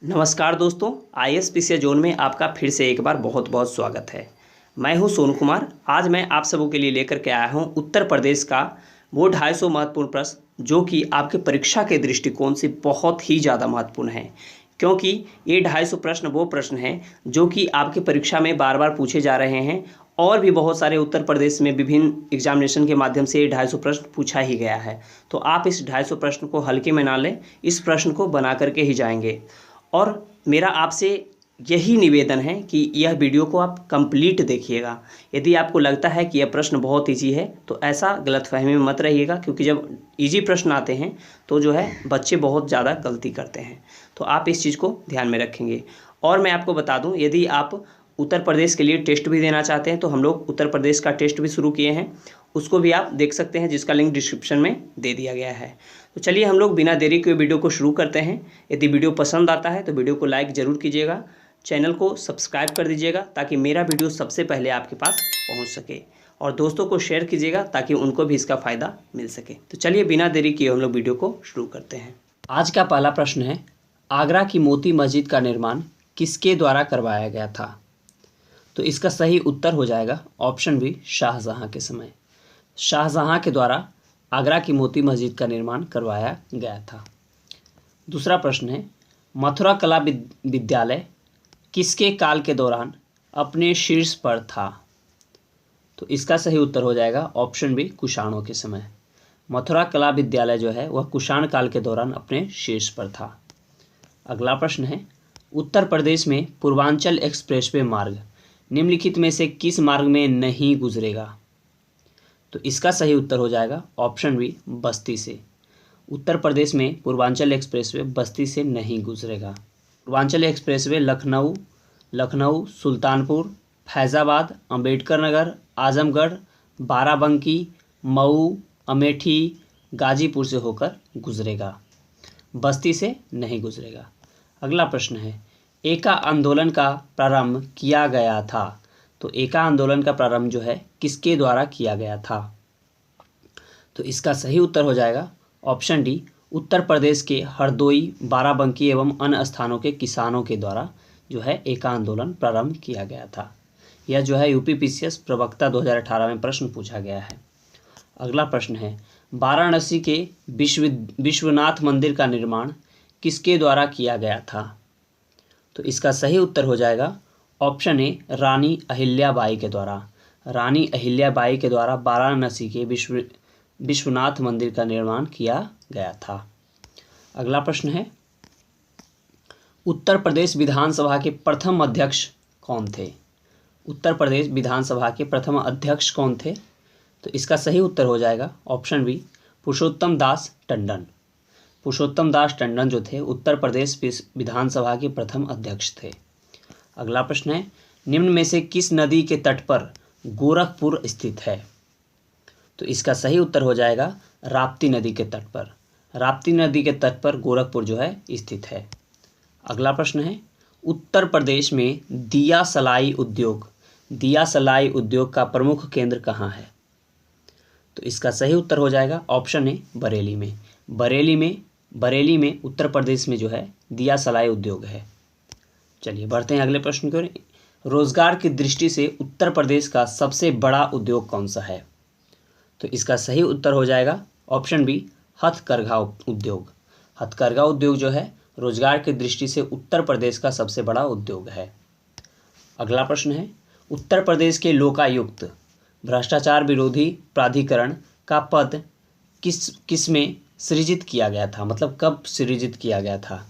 नमस्कार दोस्तों, IAS zone में आपका फिर से एक बार बहुत बहुत स्वागत है। मैं हूं सोनू कुमार। आज मैं आप सबों के लिए लेकर के आया हूं उत्तर प्रदेश का वो 250 महत्वपूर्ण प्रश्न जो कि आपके परीक्षा के दृष्टिकोण से बहुत ही ज़्यादा महत्वपूर्ण है, क्योंकि ये 250 प्रश्न वो प्रश्न हैं जो कि आपके परीक्षा में बार बार पूछे जा रहे हैं और भी बहुत सारे उत्तर प्रदेश में विभिन्न एग्जामिनेशन के माध्यम से ये 250 प्रश्न पूछा ही गया है। तो आप इस 250 प्रश्न को हल्के में ना लें, इस प्रश्न को बना करके ही जाएंगे। और मेरा आपसे यही निवेदन है कि यह वीडियो को आप कंप्लीट देखिएगा। यदि आपको लगता है कि यह प्रश्न बहुत ईजी है तो ऐसा गलतफहमी में मत रहिएगा, क्योंकि जब ईजी प्रश्न आते हैं तो जो है बच्चे बहुत ज़्यादा गलती करते हैं। तो आप इस चीज़ को ध्यान में रखेंगे। और मैं आपको बता दूं, यदि आप उत्तर प्रदेश के लिए टेस्ट भी देना चाहते हैं तो हम लोग उत्तर प्रदेश का टेस्ट भी शुरू किए हैं, उसको भी आप देख सकते हैं, जिसका लिंक डिस्क्रिप्शन में दे दिया गया है। तो चलिए हम लोग बिना देरी के वीडियो को शुरू करते हैं। यदि वीडियो पसंद आता है तो वीडियो को लाइक ज़रूर कीजिएगा, चैनल को सब्सक्राइब कर दीजिएगा ताकि मेरा वीडियो सबसे पहले आपके पास पहुंच सके, और दोस्तों को शेयर कीजिएगा ताकि उनको भी इसका फ़ायदा मिल सके। तो चलिए बिना देरी किए हम लोग वीडियो को शुरू करते हैं। आज का पहला प्रश्न है, आगरा की मोती मस्जिद का निर्माण किसके द्वारा करवाया गया था? तो इसका सही उत्तर हो जाएगा ऑप्शन बी, शाहजहां के समय। शाहजहां के द्वारा आगरा की मोती मस्जिद का निर्माण करवाया गया था। दूसरा प्रश्न है, मथुरा कला विद्यालय किसके काल के दौरान अपने शीर्ष पर था? तो इसका सही उत्तर हो जाएगा ऑप्शन बी, कुषाणों के समय। मथुरा कला विद्यालय जो है वह कुषाण काल के दौरान अपने शीर्ष पर था। अगला प्रश्न है, उत्तर प्रदेश में पूर्वांचल एक्सप्रेसवे मार्ग निम्नलिखित में से किस मार्ग में नहीं गुजरेगा? तो इसका सही उत्तर हो जाएगा ऑप्शन बी, बस्ती से। उत्तर प्रदेश में पूर्वांचल एक्सप्रेसवे बस्ती से नहीं गुजरेगा। पूर्वांचल एक्सप्रेसवे लखनऊ, सुल्तानपुर, फैज़ाबाद, अंबेडकर नगर, आजमगढ़, बाराबंकी, मऊ, अमेठी, गाजीपुर से होकर गुजरेगा, बस्ती से नहीं गुजरेगा। अगला प्रश्न है, एका आंदोलन का प्रारंभ किया गया था? तो एका आंदोलन का प्रारंभ जो है किसके द्वारा किया गया था? तो इसका सही उत्तर हो जाएगा ऑप्शन डी, उत्तर प्रदेश के हरदोई, बाराबंकी एवं अन्य स्थानों के किसानों के द्वारा जो है एका आंदोलन प्रारंभ किया गया था। यह जो है यूपीपीसीएस प्रवक्ता 2018 में प्रश्न पूछा गया है। अगला प्रश्न है, वाराणसी के विश्वनाथ मंदिर का निर्माण किसके द्वारा किया गया था? तो इसका सही उत्तर हो जाएगा ऑप्शन ए, रानी अहिल्याबाई के द्वारा। रानी अहिल्याबाई के द्वारा वाराणसी के विश्वनाथ मंदिर का निर्माण किया गया था। अगला प्रश्न है, उत्तर प्रदेश विधानसभा के प्रथम अध्यक्ष कौन थे? उत्तर प्रदेश विधानसभा के प्रथम अध्यक्ष कौन थे? तो इसका सही उत्तर हो जाएगा ऑप्शन बी, पुरुषोत्तम दास टंडन। पुरुषोत्तम दास टंडन जो थे उत्तर प्रदेश विधानसभा के प्रथम अध्यक्ष थे। अगला प्रश्न है, निम्न में से किस नदी के तट पर गोरखपुर स्थित है? तो इसका सही उत्तर हो जाएगा राप्ती नदी के तट पर। राप्ती नदी के तट पर गोरखपुर जो है स्थित है। अगला प्रश्न है, उत्तर प्रदेश में दिया सलाई उद्योग का प्रमुख केंद्र कहाँ है? तो इसका सही उत्तर हो जाएगा ऑप्शन ए, बरेली में। बरेली में उत्तर प्रदेश में जो है दिया सलाई उद्योग है। चलिए बढ़ते हैं अगले प्रश्न की ओर। रोजगार की दृष्टि से उत्तर प्रदेश का सबसे बड़ा उद्योग कौन सा है? तो इसका सही उत्तर हो जाएगा ऑप्शन बी, हथकरघा उद्योग। हथकरघा उद्योग जो है रोजगार की दृष्टि से उत्तर प्रदेश का सबसे बड़ा उद्योग है। अगला प्रश्न है, उत्तर प्रदेश के लोकायुक्त भ्रष्टाचार विरोधी प्राधिकरण का पद किस में सृजित किया गया था? मतलब कब सृजित किया गया था?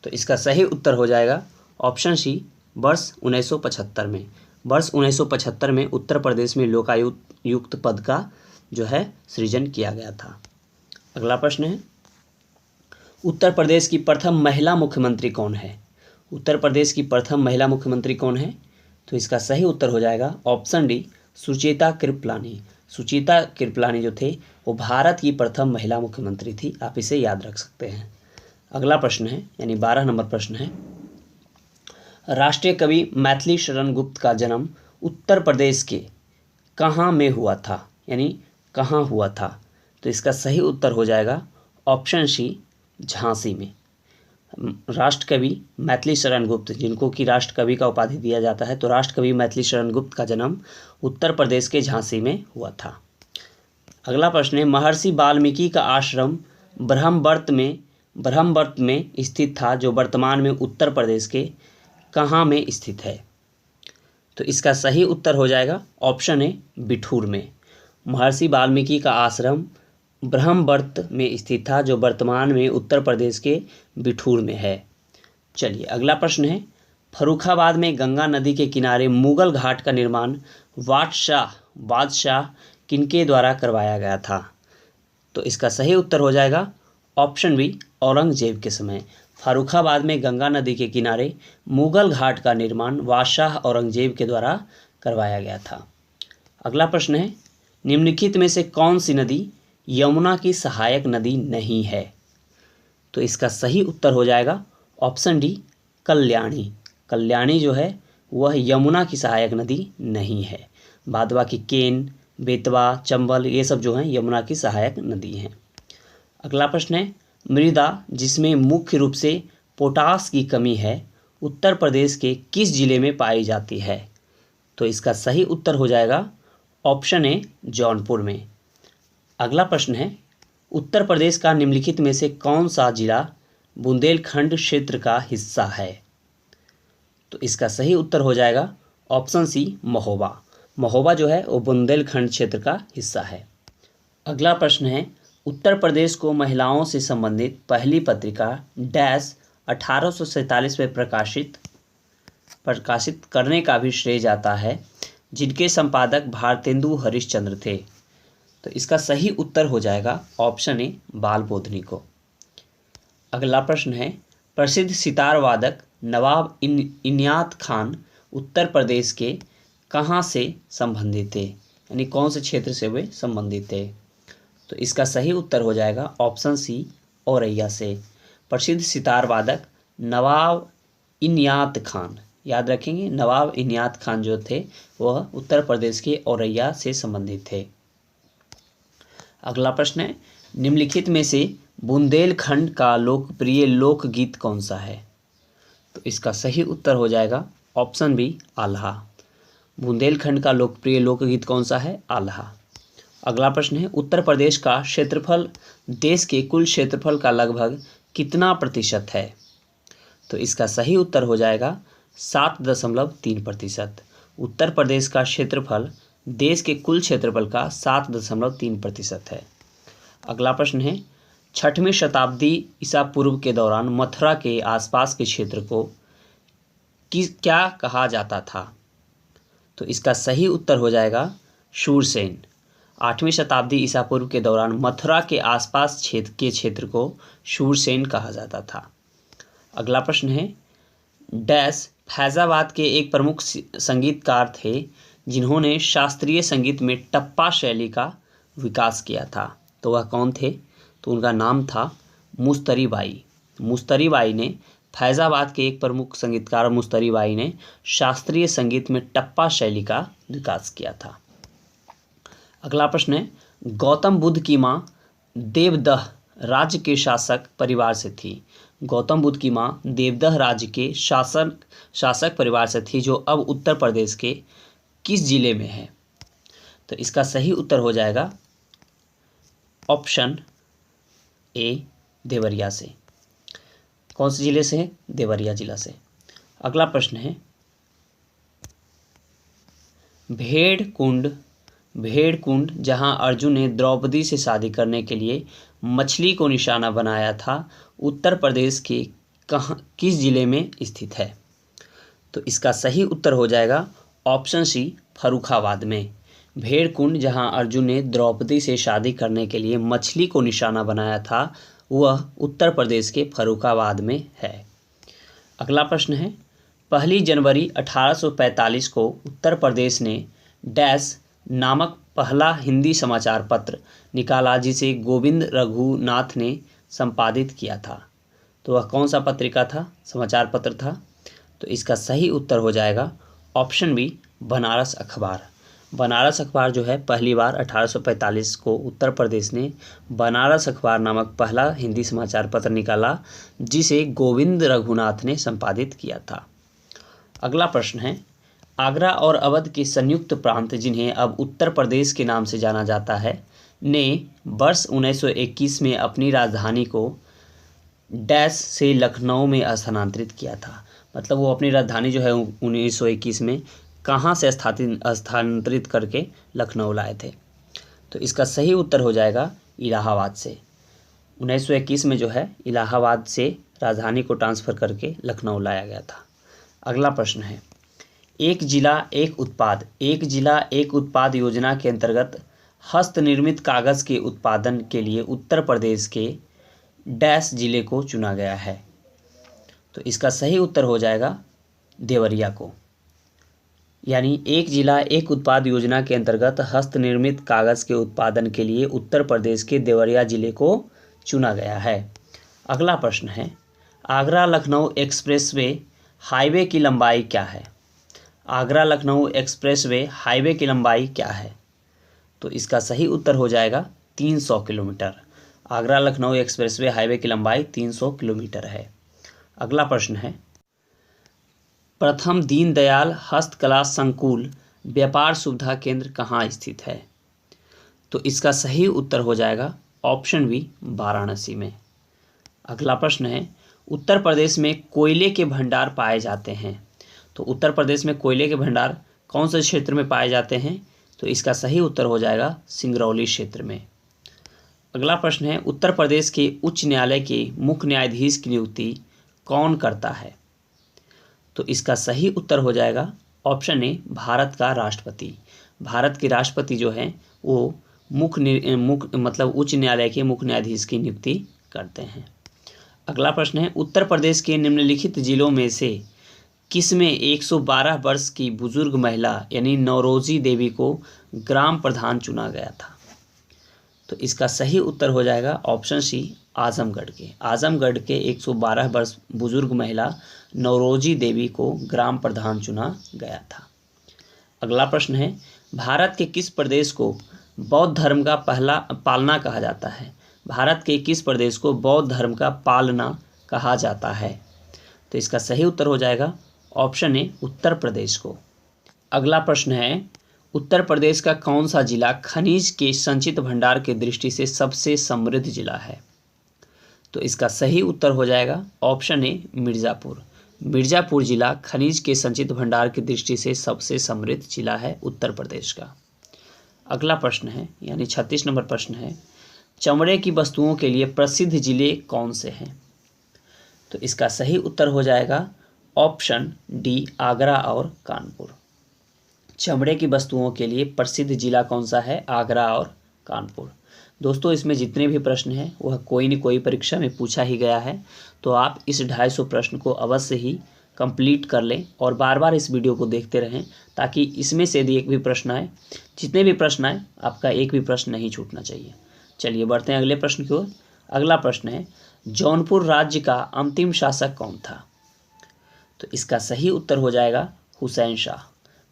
तो इसका सही उत्तर हो जाएगा ऑप्शन सी, वर्ष 1975 में। वर्ष 1975 में उत्तर प्रदेश में लोकायुक्त पद का जो है सृजन किया गया था। अगला प्रश्न है, उत्तर प्रदेश की प्रथम महिला मुख्यमंत्री कौन है? उत्तर प्रदेश की प्रथम महिला मुख्यमंत्री कौन है? तो इसका सही उत्तर हो जाएगा ऑप्शन डी, सुचेता कृपलानी। सुचेता कृपलानी जो थे वो भारत की प्रथम महिला मुख्यमंत्री थी। आप इसे याद रख सकते हैं। अगला प्रश्न है, यानी 12 नंबर प्रश्न है, राष्ट्रीय कवि मैथिली शरण गुप्त का जन्म उत्तर प्रदेश के कहाँ में हुआ था? यानी कहाँ हुआ था? तो इसका सही उत्तर हो जाएगा ऑप्शन सी, झांसी में। राष्ट्रकवि मैथिली शरण गुप्त, जिनको कि राष्ट्रकवि का उपाधि दिया जाता है, तो राष्ट्रकवि मैथिली शरण गुप्त का जन्म उत्तर प्रदेश के झांसी में हुआ था। अगला प्रश्न है, महर्षि वाल्मीकि का आश्रम ब्रह्मवर्त में स्थित था, जो वर्तमान में उत्तर प्रदेश के कहाँ में स्थित है? तो इसका सही उत्तर हो जाएगा ऑप्शन ए बिठूर में। महर्षि वाल्मीकि का आश्रम ब्रह्मवर्त में स्थित था, जो वर्तमान में उत्तर प्रदेश के बिठूर में है। चलिए अगला प्रश्न है, फर्रुखाबाद में गंगा नदी के किनारे मुगल घाट का निर्माण बादशाह किनके द्वारा करवाया गया था? तो इसका सही उत्तर हो जाएगा ऑप्शन बी औरंगजेब के समय। फर्रुखाबाद में गंगा नदी के किनारे मुगल घाट का निर्माण बादशाह औरंगजेब के द्वारा करवाया गया था। अगला प्रश्न है, निम्नलिखित में से कौन सी नदी यमुना की सहायक नदी नहीं है? तो इसका सही उत्तर हो जाएगा ऑप्शन डी कल्याणी। कल्याणी जो है वह यमुना की सहायक नदी नहीं है। बाद बाकी केन, बेतवा, चंबल ये सब जो हैं यमुना की सहायक नदी हैं। अगला प्रश्न है, मृदा जिसमें मुख्य रूप से पोटास की कमी है उत्तर प्रदेश के किस जिले में पाई जाती है? तो इसका सही उत्तर हो जाएगा ऑप्शन ए जौनपुर में। अगला प्रश्न है, उत्तर प्रदेश का निम्नलिखित में से कौन सा जिला बुंदेलखंड क्षेत्र का हिस्सा है? तो इसका सही उत्तर हो जाएगा ऑप्शन सी महोबा। महोबा जो है वो बुंदेलखंड क्षेत्र का हिस्सा है। अगला प्रश्न है, उत्तर प्रदेश को महिलाओं से संबंधित पहली पत्रिका डैश 1847 में प्रकाशित करने का भी श्रेय जाता है, जिनके संपादक भारतेंदु हरिश्चंद्र थे? तो इसका सही उत्तर हो जाएगा ऑप्शन ए बाल बोधनी को। अगला प्रश्न है, प्रसिद्ध सितार वादक नवाब इनायत खान उत्तर प्रदेश के कहाँ से संबंधित थे, यानी कौन से क्षेत्र से वे संबंधित थे? तो इसका सही उत्तर हो जाएगा ऑप्शन सी औरैया से। प्रसिद्ध सितार वादक नवाब इनायत खान, याद रखेंगे नवाब इनायत खान जो थे वह उत्तर प्रदेश के औरैया से संबंधित थे। अगला प्रश्न है, निम्नलिखित में से बुंदेलखंड का लोकप्रिय लोकगीत कौन सा है? तो इसका सही उत्तर हो जाएगा ऑप्शन बी आल्हा। बुंदेलखंड का लोकप्रिय लोकगीत कौन सा है? आल्हा। अगला प्रश्न है, उत्तर प्रदेश का क्षेत्रफल देश के कुल क्षेत्रफल का लगभग कितना प्रतिशत है? तो इसका सही उत्तर हो जाएगा 7.3%। उत्तर प्रदेश का क्षेत्रफल देश के कुल क्षेत्रफल का 7.3% है। अगला प्रश्न है, 6वीं शताब्दी ईसा पूर्व के दौरान मथुरा के आसपास के क्षेत्र को क्या कहा जाता था? तो इसका सही उत्तर हो जाएगा शूरसेन। 8वीं शताब्दी ईसा पूर्व के दौरान मथुरा के आसपास क्षेत्र को शूरसेन कहा जाता था। अगला प्रश्न है, डैश फैजाबाद के एक प्रमुख संगीतकार थे जिन्होंने शास्त्रीय संगीत में टप्पा शैली का विकास किया था? तो वह कौन थे? तो उनका नाम था मुस्तरी बाई। मुस्तरी बाई ने फैजाबाद के एक प्रमुख संगीतकार मुस्तरी बाई ने शास्त्रीय संगीत में टप्पा शैली का विकास किया था। अगला प्रश्न है, गौतम बुद्ध की माँ देवदह राज्य के शासक परिवार से थी। गौतम बुद्ध की माँ देवदह राज्य के शासक परिवार से थी, जो अब उत्तर प्रदेश के किस जिले में है? तो इसका सही उत्तर हो जाएगा ऑप्शन ए देवरिया से। कौन से जिले से है? देवरिया जिला से। अगला प्रश्न है, भेड़ कुंड जहां अर्जुन ने द्रौपदी से शादी करने के लिए मछली को निशाना बनाया था, उत्तर प्रदेश के किस जिले में स्थित है? तो इसका सही उत्तर हो जाएगा ऑप्शन सी फर्रुखाबाद में। भेड़ कुंड जहां अर्जुन ने द्रौपदी से शादी करने के लिए मछली को निशाना बनाया था, वह उत्तर प्रदेश के फर्रुखाबाद में है। अगला प्रश्न है, 1 जनवरी 1845 को उत्तर प्रदेश ने डैश नामक पहला हिंदी समाचार पत्र निकाला, जिसे गोविंद रघुनाथ ने संपादित किया था। तो वह कौन सा पत्रिका था, समाचार पत्र था? तो इसका सही उत्तर हो जाएगा ऑप्शन बी बनारस अखबार। बनारस अखबार जो है पहली बार 1845 को उत्तर प्रदेश ने बनारस अखबार नामक पहला हिंदी समाचार पत्र निकाला, जिसे गोविंद रघुनाथ ने संपादित किया था। अगला प्रश्न है, आगरा और अवध के संयुक्त प्रांत, जिन्हें अब उत्तर प्रदेश के नाम से जाना जाता है, ने वर्ष 1921 में अपनी राजधानी को डैश से लखनऊ में स्थानांतरित किया था। मतलब वो अपनी राजधानी जो है 1921 में कहाँ से स्थानांतरित करके लखनऊ लाए थे। तो इसका सही उत्तर हो जाएगा इलाहाबाद से। 1921 में जो है इलाहाबाद से राजधानी को ट्रांसफ़र करके लखनऊ लाया गया था। अगला प्रश्न है, एक जिला एक उत्पाद योजना के अंतर्गत हस्त निर्मित कागज़ के उत्पादन के लिए उत्तर प्रदेश के डैश जिले को चुना गया है। तो इसका सही उत्तर हो जाएगा देवरिया को। यानी एक जिला एक उत्पाद योजना के अंतर्गत हस्त निर्मित कागज़ के उत्पादन के लिए उत्तर प्रदेश के देवरिया जिले को चुना गया है। अगला प्रश्न है, आगरा लखनऊ एक्सप्रेसवे हाईवे की लंबाई क्या है? आगरा लखनऊ एक्सप्रेसवे हाईवे की लंबाई क्या है? तो इसका सही उत्तर हो जाएगा 300 kilometre. Agra Lucknow expressway highway की लंबाई 300 किलोमीटर है। अगला प्रश्न है, प्रथम दीनदयाल हस्तकला संकुल व्यापार सुविधा केंद्र कहाँ स्थित है? तो इसका सही उत्तर हो जाएगा ऑप्शन बी, वाराणसी में। अगला प्रश्न है, उत्तर प्रदेश में कोयले के भंडार पाए जाते हैं। तो उत्तर प्रदेश में कोयले के भंडार कौन से क्षेत्र में पाए जाते हैं? तो इसका सही उत्तर हो जाएगा सिंगरौली क्षेत्र में। अगला प्रश्न है, उत्तर प्रदेश के उच्च न्यायालय के मुख्य न्यायाधीश की नियुक्ति कौन करता है? तो इसका सही उत्तर हो जाएगा ऑप्शन ए, भारत का राष्ट्रपति। भारत के राष्ट्रपति जो हैं वो मतलब उच्च न्यायालय के मुख्य न्यायाधीश की नियुक्ति करते हैं। अगला प्रश्न है, उत्तर प्रदेश के निम्नलिखित जिलों में से किसमें 112 वर्ष की बुजुर्ग महिला यानी नौरोजी देवी को ग्राम प्रधान चुना गया था? तो इसका सही उत्तर हो जाएगा ऑप्शन सी, आजमगढ़ के। आजमगढ़ के 112 वर्ष बुजुर्ग महिला नौरोजी देवी को ग्राम प्रधान चुना गया था। अगला प्रश्न है, भारत के किस प्रदेश को बौद्ध धर्म का पहला पालना कहा जाता है? भारत के किस प्रदेश को बौद्ध धर्म का पालना कहा जाता है? तो इसका सही उत्तर हो जाएगा ऑप्शन ए, उत्तर प्रदेश को। अगला प्रश्न है, उत्तर प्रदेश का कौन सा जिला खनिज के संचित भंडार की दृष्टि से सबसे समृद्ध जिला है? तो इसका सही उत्तर हो जाएगा ऑप्शन ए, मिर्ज़ापुर। मिर्ज़ापुर जिला खनिज के संचित भंडार की दृष्टि से सबसे समृद्ध जिला है उत्तर प्रदेश का। अगला प्रश्न है यानी 36 नंबर प्रश्न है, चमड़े की वस्तुओं के लिए प्रसिद्ध जिले कौन से हैं? तो इसका सही उत्तर हो जाएगा ऑप्शन डी, आगरा और कानपुर। चमड़े की वस्तुओं के लिए प्रसिद्ध जिला कौन सा है? आगरा और कानपुर। दोस्तों, इसमें जितने भी प्रश्न हैं वह कोई न कोई परीक्षा में पूछा ही गया है, तो आप इस 250 प्रश्न को अवश्य ही कंप्लीट कर लें और बार बार इस वीडियो को देखते रहें, ताकि इसमें से यदि एक भी प्रश्न आए, जितने भी प्रश्न आए, आपका एक भी प्रश्न नहीं छूटना चाहिए। चलिए बढ़ते हैं अगले प्रश्न की ओर। अगला प्रश्न है, जौनपुर राज्य का अंतिम शासक कौन था? तो इसका सही उत्तर हो जाएगा हुसैन शाह।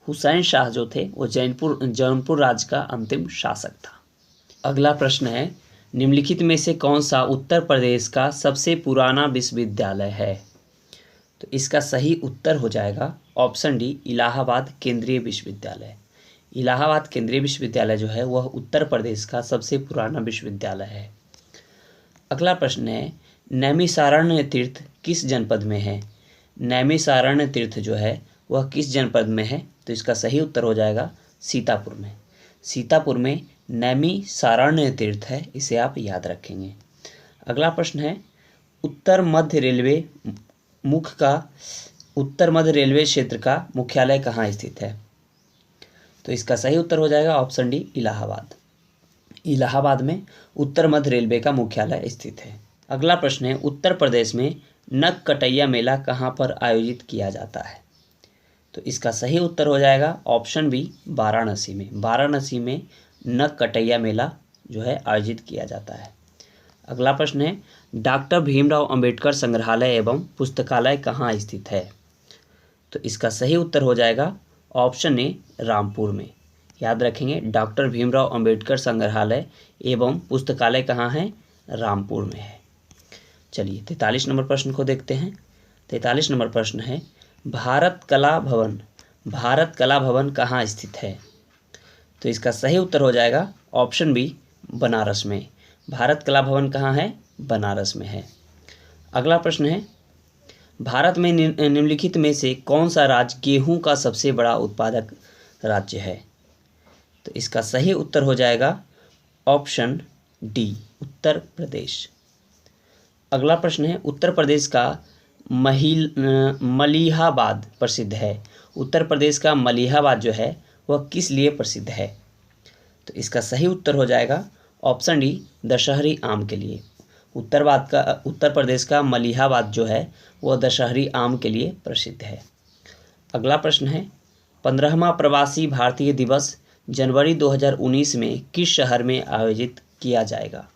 हुसैन शाह जो थे वो जौनपुर राज्य का अंतिम शासक था। अगला प्रश्न है, निम्नलिखित में से कौन सा उत्तर प्रदेश का सबसे पुराना विश्वविद्यालय है? तो इसका सही उत्तर हो जाएगा ऑप्शन डी, इलाहाबाद केंद्रीय विश्वविद्यालय। इलाहाबाद केंद्रीय विश्वविद्यालय जो है वह उत्तर प्रदेश का सबसे पुराना विश्वविद्यालय है। अगला प्रश्न है, नैमिषारण्य तीर्थ किस जनपद में है? नैमिषारण्य तीर्थ जो है वह किस जनपद में है? तो इसका सही उत्तर हो जाएगा सीतापुर में। सीतापुर में नैमिषारण्य तीर्थ है, इसे आप याद रखेंगे। अगला प्रश्न है, उत्तर मध्य रेलवे क्षेत्र का मुख्यालय कहाँ स्थित है? तो इसका सही उत्तर हो जाएगा ऑप्शन डी, इलाहाबाद। इलाहाबाद में उत्तर मध्य रेलवे का मुख्यालय स्थित है। अगला प्रश्न है, उत्तर प्रदेश में नगकटैया मेला कहाँ पर आयोजित किया जाता है? तो इसका सही उत्तर हो जाएगा ऑप्शन बी, वाराणसी में। वाराणसी में नगकटैया मेला जो है आयोजित किया जाता है। अगला प्रश्न है, डॉक्टर भीमराव अंबेडकर संग्रहालय एवं पुस्तकालय कहाँ स्थित है? तो इसका सही उत्तर हो जाएगा ऑप्शन ए, रामपुर में। याद रखेंगे, डॉक्टर भीमराव अंबेडकर संग्रहालय एवं पुस्तकालय कहाँ है? रामपुर में है। चलिए 43 नंबर प्रश्न को देखते हैं। 43 नंबर प्रश्न है, भारत कला भवन कहाँ स्थित है? तो इसका सही उत्तर हो जाएगा ऑप्शन बी, बनारस में। भारत कला भवन कहाँ है? बनारस में है। अगला प्रश्न है, भारत में निम्नलिखित में से कौन सा राज्य गेहूं का सबसे बड़ा उत्पादक राज्य है? तो इसका सही उत्तर हो जाएगा ऑप्शन डी, उत्तर प्रदेश। अगला प्रश्न है, उत्तर प्रदेश का मलिहाबाद प्रसिद्ध है। उत्तर प्रदेश का मलिहाबाद जो है वह किस लिए प्रसिद्ध है? तो इसका सही उत्तर हो जाएगा ऑप्शन डी, दशहरी आम के लिए। उत्तर प्रदेश का मलिहाबाद जो है वह दशहरी आम के लिए प्रसिद्ध है। अगला प्रश्न है, 15वां प्रवासी भारतीय दिवस जनवरी 2019 में किस शहर में आयोजित किया जाएगा?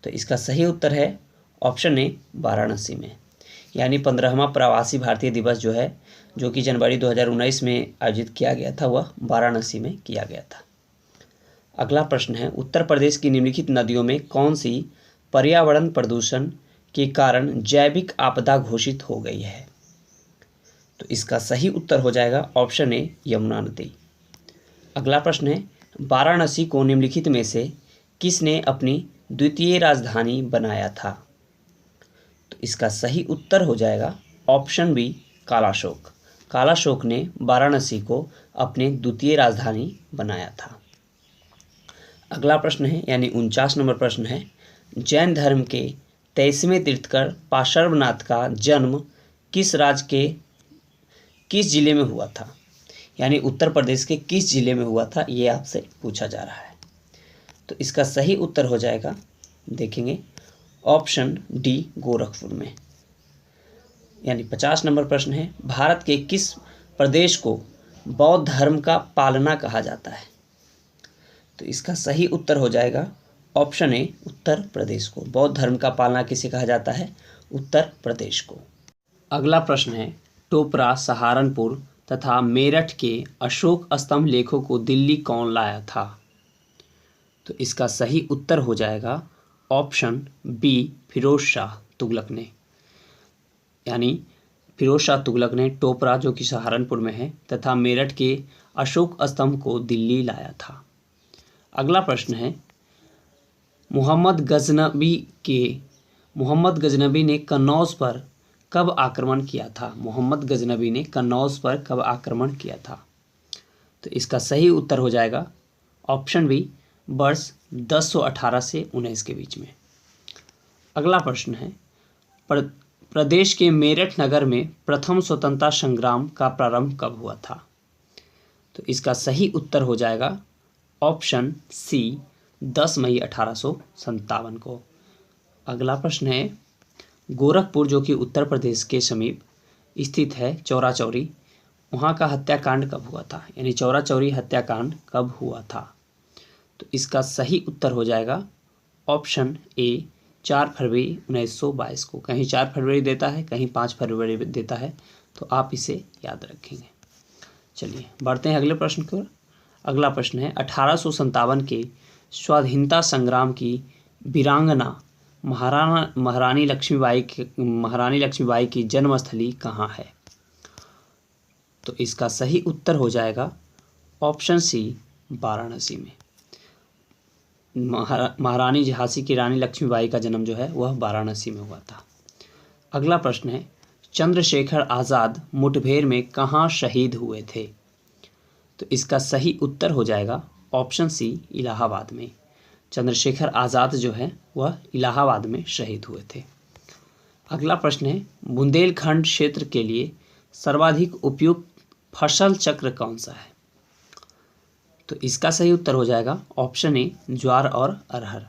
तो इसका सही उत्तर है ऑप्शन ए, वाराणसी में। यानी 15वां प्रवासी भारतीय दिवस जो है, जो कि जनवरी 2019 में आयोजित किया गया था, वह वाराणसी में किया गया था। अगला प्रश्न है, उत्तर प्रदेश की निम्नलिखित नदियों में कौन सी पर्यावरण प्रदूषण के कारण जैविक आपदा घोषित हो गई है? तो इसका सही उत्तर हो जाएगा ऑप्शन ए, यमुना नदी। अगला प्रश्न है, वाराणसी को निम्नलिखित में से किसने अपनी द्वितीय राजधानी बनाया था? तो इसका सही उत्तर हो जाएगा ऑप्शन बी, कालाशोक। कालाशोक ने वाराणसी को अपने द्वितीय राजधानी बनाया था। अगला प्रश्न है, यानी 49 नंबर प्रश्न है, जैन धर्म के 23वें तीर्थंकर पार्श्वनाथ का जन्म किस राज्य के किस जिले में हुआ था? यानी उत्तर प्रदेश के किस जिले में हुआ था, ये आपसे पूछा जा रहा है। तो इसका सही उत्तर हो जाएगा, देखेंगे, ऑप्शन डी, गोरखपुर में। यानी 50 नंबर प्रश्न है, भारत के किस प्रदेश को बौद्ध धर्म का पालना कहा जाता है? तो इसका सही उत्तर हो जाएगा ऑप्शन ए, उत्तर प्रदेश को। बौद्ध धर्म का पालना किसे कहा जाता है? उत्तर प्रदेश को। अगला प्रश्न है, टोपरा, सहारनपुर तथा मेरठ के अशोक स्तंभ लेखों को दिल्ली कौन लाया था? तो इसका सही उत्तर हो जाएगा ऑप्शन बी, फिरोज शाह तुगलक ने। यानी फिरोज शाह तुगलक ने टोपरा, जो कि सहारनपुर में है, तथा मेरठ के अशोक स्तंभ को दिल्ली लाया था। अगला प्रश्न है, मोहम्मद गजनबी ने कन्नौज पर कब आक्रमण किया था? मोहम्मद गजनबी ने कन्नौज पर कब आक्रमण किया था? तो इसका सही उत्तर हो जाएगा ऑप्शन बी, वर्ष 1018 से 19 के बीच में। अगला प्रश्न है, प्रदेश के मेरठ नगर में प्रथम स्वतंत्रता संग्राम का प्रारंभ कब हुआ था? तो इसका सही उत्तर हो जाएगा ऑप्शन सी, 10 मई 1857 को। अगला प्रश्न है, गोरखपुर, जो कि उत्तर प्रदेश के समीप स्थित है, चौरा चौरी, वहाँ का हत्याकांड कब हुआ था? यानी चौरा चौरी हत्याकांड कब हुआ था? तो इसका सही उत्तर हो जाएगा ऑप्शन ए, 4 फरवरी 1922 को। कहीं 4 फरवरी देता है, कहीं 5 फरवरी देता है, तो आप इसे याद रखेंगे। चलिए बढ़ते हैं अगले प्रश्न की ओर। अगला प्रश्न है, 1857 के स्वाधीनता संग्राम की वीरांगना महारानी लक्ष्मीबाई की जन्मस्थली कहाँ है? तो इसका सही उत्तर हो जाएगा ऑप्शन सी, वाराणसी में। महारानी झांसी की रानी लक्ष्मीबाई का जन्म जो है वह वाराणसी में हुआ था। अगला प्रश्न है, चंद्रशेखर आज़ाद मुठभेड़ में कहाँ शहीद हुए थे? तो इसका सही उत्तर हो जाएगा ऑप्शन सी, इलाहाबाद में। चंद्रशेखर आज़ाद जो है वह इलाहाबाद में शहीद हुए थे। अगला प्रश्न है, बुंदेलखंड क्षेत्र के लिए सर्वाधिक उपयुक्त फसल चक्र कौन सा है? तो इसका सही उत्तर हो जाएगा ऑप्शन ए, ज्वार और अरहर।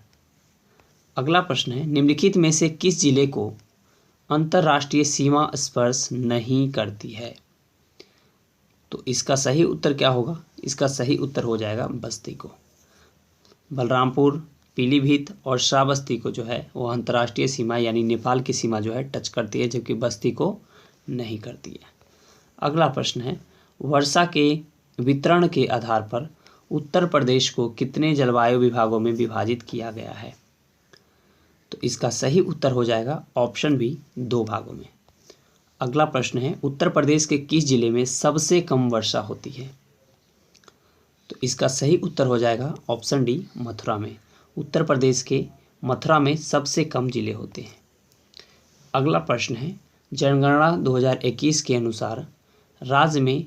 अगला प्रश्न है, निम्नलिखित में से किस जिले को अंतर्राष्ट्रीय सीमा स्पर्श नहीं करती है? तो इसका सही उत्तर क्या होगा? इसका सही उत्तर हो जाएगा बस्ती को। बलरामपुर, पीलीभीत और श्रावस्ती को जो है वो अंतर्राष्ट्रीय सीमा यानी नेपाल की सीमा जो है टच करती है, जबकि बस्ती को नहीं करती है। अगला प्रश्न है, वर्षा के वितरण के आधार पर उत्तर प्रदेश को कितने जलवायु विभागों में विभाजित किया गया है? तो इसका सही उत्तर हो जाएगा ऑप्शन बी, 2 भागों में। अगला प्रश्न है, उत्तर प्रदेश के किस जिले में सबसे कम वर्षा होती है? तो इसका सही उत्तर हो जाएगा ऑप्शन डी, मथुरा में। उत्तर प्रदेश के मथुरा में सबसे कम जिले होते हैं। अगला प्रश्न है, जनगणना 2021 के अनुसार राज्य में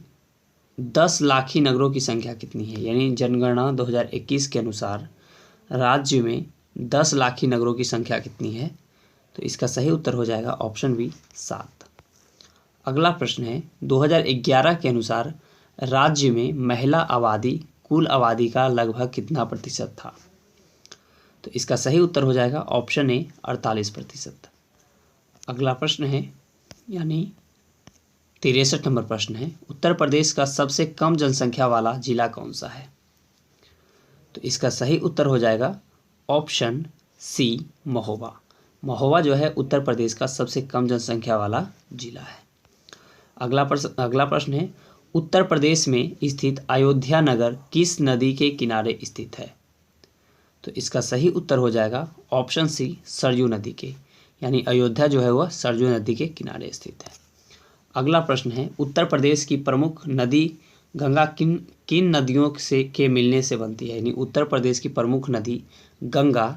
10 लाखी नगरों की संख्या कितनी है? यानी जनगणना 2021 के अनुसार राज्य में 10 लाखी नगरों की संख्या कितनी है? तो इसका सही उत्तर हो जाएगा ऑप्शन बी, 7। अगला प्रश्न है, 2011 के अनुसार राज्य में महिला आबादी कुल आबादी का लगभग कितना प्रतिशत था? तो इसका सही उत्तर हो जाएगा ऑप्शन ए, 48%। अगला प्रश्न है, यानी 63 नंबर प्रश्न है, उत्तर प्रदेश का सबसे कम जनसंख्या वाला जिला कौन सा है? तो इसका सही उत्तर हो जाएगा ऑप्शन सी, महोबा। महोबा जो है उत्तर प्रदेश का सबसे कम जनसंख्या वाला जिला है। अगला प्रश्न है, उत्तर प्रदेश में स्थित अयोध्या नगर किस नदी के किनारे स्थित है? तो इसका सही उत्तर हो जाएगा ऑप्शन सी, सरयू नदी के, यानी अयोध्या जो है वह सरयू नदी के किनारे स्थित है। अगला प्रश्न है, उत्तर प्रदेश की प्रमुख नदी गंगा किन नदियों के मिलने से बनती है? यानी उत्तर प्रदेश की प्रमुख नदी गंगा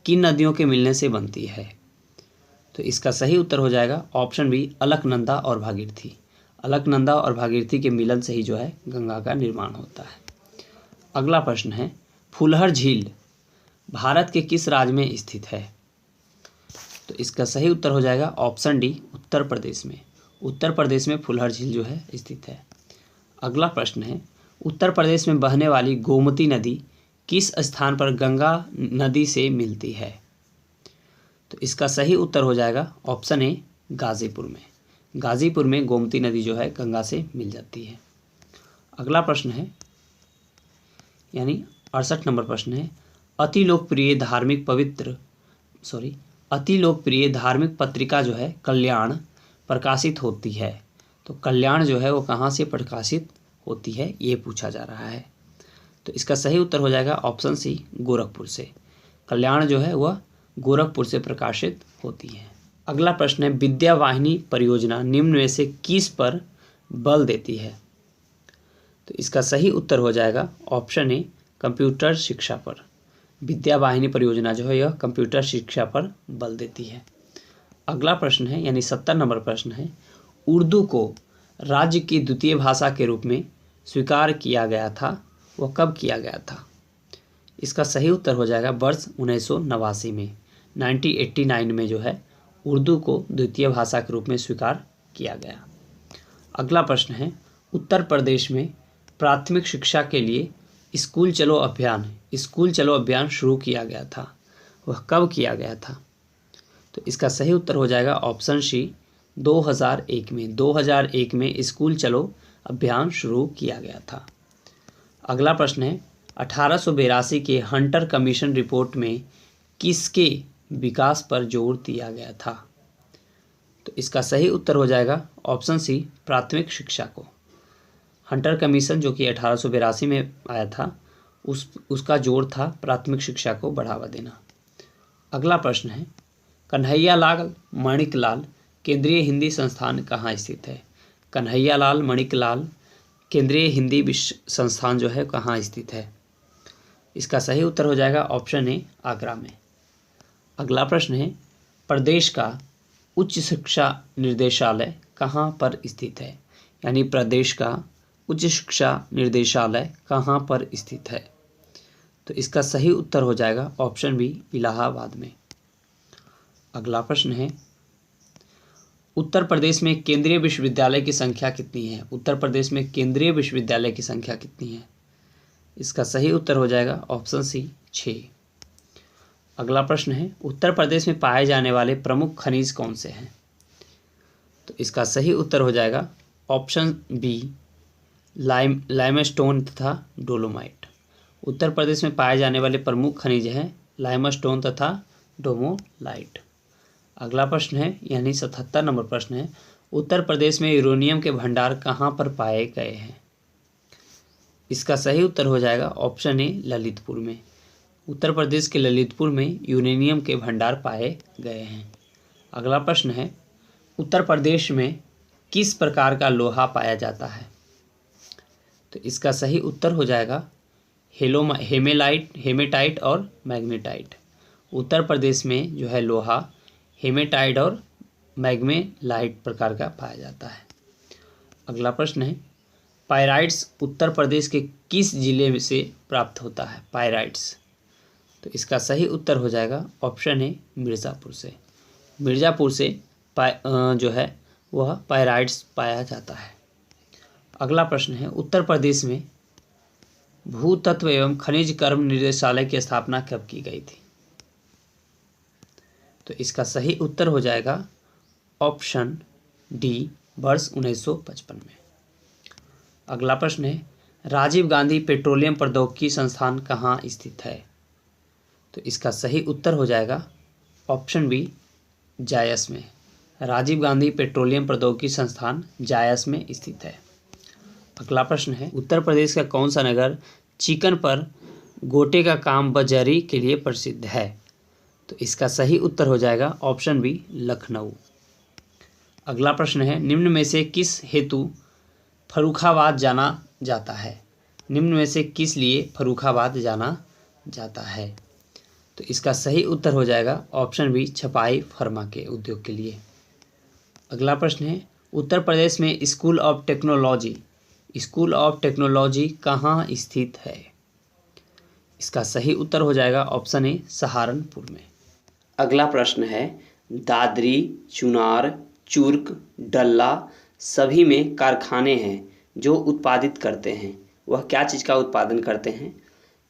किन नदियों के मिलने से बनती है? तो इसका सही उत्तर हो जाएगा ऑप्शन बी, अलकनंदा और भागीरथी। अलकनंदा और भागीरथी के मिलन से ही जो है गंगा का निर्माण होता है। अगला प्रश्न है, फुलहर झील भारत के किस राज्य में स्थित है? तो इसका सही उत्तर हो जाएगा ऑप्शन डी, उत्तर प्रदेश में। उत्तर प्रदेश में फुलहर झील जो है स्थित है। अगला प्रश्न है, उत्तर प्रदेश में बहने वाली गोमती नदी किस स्थान पर गंगा नदी से मिलती है? तो इसका सही उत्तर हो जाएगा ऑप्शन ए, गाजीपुर में। गाजीपुर में गोमती नदी जो है गंगा से मिल जाती है। अगला प्रश्न है, यानी 68 नंबर प्रश्न है, अति लोकप्रिय धार्मिक पत्रिका जो है कल्याण प्रकाशित होती है। तो कल्याण जो है वो कहाँ से प्रकाशित होती है, ये पूछा जा रहा है। तो इसका सही उत्तर हो जाएगा ऑप्शन सी, गोरखपुर से। कल्याण जो है वह गोरखपुर से प्रकाशित होती है। अगला प्रश्न है, विद्या वाहिनी परियोजना निम्न में से किस पर बल देती है? तो इसका सही उत्तर हो जाएगा ऑप्शन ए, कंप्यूटर शिक्षा पर। विद्या वाहिनी परियोजना जो है यह कंप्यूटर शिक्षा पर बल देती है। अगला प्रश्न है, यानी 70 नंबर प्रश्न है, उर्दू को राज्य की द्वितीय भाषा के रूप में स्वीकार किया गया था, वह कब किया गया था? इसका सही उत्तर हो जाएगा वर्ष 1989 में, 1989 में जो है उर्दू को द्वितीय भाषा के रूप में स्वीकार किया गया। अगला प्रश्न है, उत्तर प्रदेश में प्राथमिक शिक्षा के लिए स्कूल चलो अभियान शुरू किया गया था, वह कब किया गया था? तो इसका सही उत्तर हो जाएगा ऑप्शन सी, 2001 में। 2001 में स्कूल चलो अभियान शुरू किया गया था। अगला प्रश्न है, 1882 के हंटर कमीशन रिपोर्ट में किसके विकास पर जोर दिया गया था? तो इसका सही उत्तर हो जाएगा ऑप्शन सी, प्राथमिक शिक्षा को। हंटर कमीशन जो कि 1882 में आया था, उसका जोर था प्राथमिक शिक्षा को बढ़ावा देना। अगला प्रश्न है, कन्हैयालाल मणिकलाल केंद्रीय हिंदी संस्थान कहाँ स्थित है? कन्हैयालाल मणिकलाल केंद्रीय हिंदी संस्थान जो है कहाँ स्थित है? इसका सही उत्तर हो जाएगा ऑप्शन ए, आगरा में। अगला प्रश्न है, प्रदेश का उच्च शिक्षा निर्देशालय कहाँ पर स्थित है? यानी प्रदेश का उच्च शिक्षा निर्देशालय कहाँ पर स्थित है? तो इसका सही उत्तर हो जाएगा ऑप्शन बी, इलाहाबाद में। अगला प्रश्न है, उत्तर प्रदेश में केंद्रीय विश्वविद्यालय की संख्या कितनी है? उत्तर प्रदेश में केंद्रीय विश्वविद्यालय की संख्या कितनी है? इसका सही उत्तर हो जाएगा ऑप्शन सी, 6। अगला प्रश्न है, उत्तर प्रदेश में पाए जाने वाले प्रमुख खनिज कौन से हैं? तो इसका सही उत्तर हो जाएगा ऑप्शन बी, लाइमस्टोन तथा डोलोमाइट। उत्तर प्रदेश में पाए जाने वाले प्रमुख खनिज हैं लाइमस्टोन तथा डोमोलाइट। अगला प्रश्न है, यानी 77 नंबर प्रश्न है, उत्तर प्रदेश में यूरेनियम के भंडार कहाँ पर पाए गए हैं? इसका सही उत्तर हो जाएगा ऑप्शन ए ललितपुर में। उत्तर प्रदेश के ललितपुर में यूरेनियम के भंडार पाए गए हैं। अगला प्रश्न है, उत्तर प्रदेश में किस प्रकार का लोहा पाया जाता है? तो इसका सही उत्तर हो जाएगा हेमेटाइट और मैग्नेटाइट। उत्तर प्रदेश में जो है लोहा हेमेटाइट और मैग्मेलाइट प्रकार का पाया जाता है। अगला प्रश्न है, पायराइट्स उत्तर प्रदेश के किस जिले से प्राप्त होता है? पायराइट्स, तो इसका सही उत्तर हो जाएगा ऑप्शन ए मिर्ज़ापुर से। मिर्ज़ापुर से जो है वह पायराइट्स पाया जाता है। अगला प्रश्न है, उत्तर प्रदेश में भूतत्व एवं खनिज कर्म निदेशालय की स्थापना कब की गई थी? तो इसका सही उत्तर हो जाएगा ऑप्शन डी वर्ष 1955 में। अगला प्रश्न है, राजीव गांधी पेट्रोलियम प्रौद्योगिकी संस्थान कहाँ स्थित है? तो इसका सही उत्तर हो जाएगा ऑप्शन बी जायस में। राजीव गांधी पेट्रोलियम प्रौद्योगिकी संस्थान जायस में स्थित है। अगला प्रश्न है, उत्तर प्रदेश का कौन सा नगर चिकन पर गोटे का काम बजरी के लिए प्रसिद्ध है? तो इसका सही उत्तर हो जाएगा ऑप्शन बी लखनऊ। अगला प्रश्न है, निम्न में से किस हेतु फर्रुखाबाद जाना जाता है? निम्न में से किस लिए फर्रुखाबाद जाना जाता है? तो इसका सही उत्तर हो जाएगा ऑप्शन बी छपाई फर्मा के उद्योग के लिए। अगला प्रश्न है, उत्तर प्रदेश में स्कूल ऑफ टेक्नोलॉजी कहाँ स्थित है? इसका सही उत्तर हो जाएगा ऑप्शन ए सहारनपुर में। अगला प्रश्न है, दादरी, चुनार, चुर्क, डल्ला सभी में कारखाने हैं जो उत्पादित करते हैं, वह क्या चीज़ का उत्पादन करते हैं?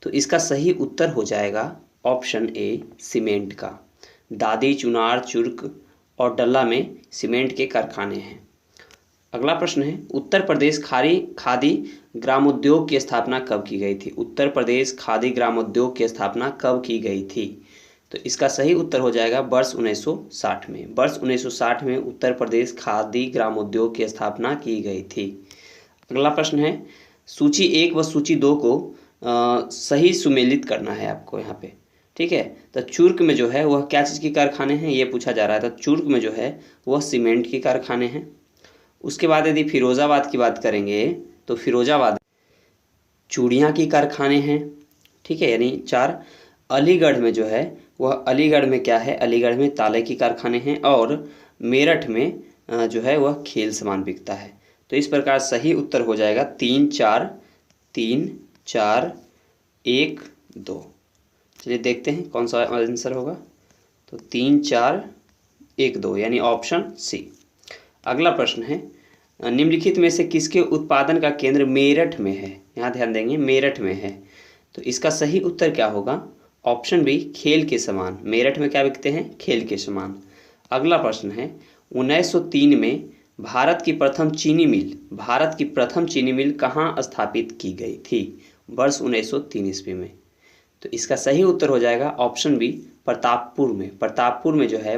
तो इसका सही उत्तर हो जाएगा ऑप्शन ए सीमेंट का। दादी, चुनार, चुर्क और डल्ला में सीमेंट के कारखाने हैं। अगला प्रश्न है, उत्तर प्रदेश खादी ग्रामोद्योग की स्थापना कब की गई थी? उत्तर प्रदेश खादी ग्रामोद्योग की स्थापना कब की गई थी? तो इसका सही उत्तर हो जाएगा वर्ष 1960 में। वर्ष 1960 में उत्तर प्रदेश खादी ग्रामोद्योग की स्थापना की गई थी। अगला प्रश्न है, सूची 1 व सूची 2 को सही सुमेलित करना है आपको यहाँ पे, ठीक है। तो चुर्क में जो है वह क्या चीज़ के कारखाने हैं, ये पूछा जा रहा है। तो चुर्क में जो है वह सीमेंट के कारखाने हैं। उसके बाद यदि फिरोज़ाबाद की बात करेंगे तो फिरोज़ाबाद चूड़ियाँ की कारखाने हैं, ठीक है, यानी 4। अलीगढ़ में जो है वह अलीगढ़ में क्या है, अलीगढ़ में ताले की कारखाने हैं। और मेरठ में जो है वह खेल सामान बिकता है। तो इस प्रकार सही उत्तर हो जाएगा 3, 4, 1, 2। चलिए देखते हैं कौन सा आंसर होगा। तो 3, 4, 1, 2 यानी ऑप्शन सी। अगला प्रश्न है, निम्नलिखित में से किसके उत्पादन का केंद्र मेरठ में है? यहाँ ध्यान देंगे, मेरठ में है। तो इसका सही उत्तर क्या होगा? ऑप्शन बी खेल के सामान। मेरठ में क्या बिकते हैं? खेल के सामान। अगला प्रश्न है, 1903 में भारत की प्रथम चीनी मिल कहाँ स्थापित की गई थी? वर्ष 1903 ईस्वी में। तो इसका सही उत्तर हो जाएगा ऑप्शन बी प्रतापपुर में। प्रतापपुर में जो है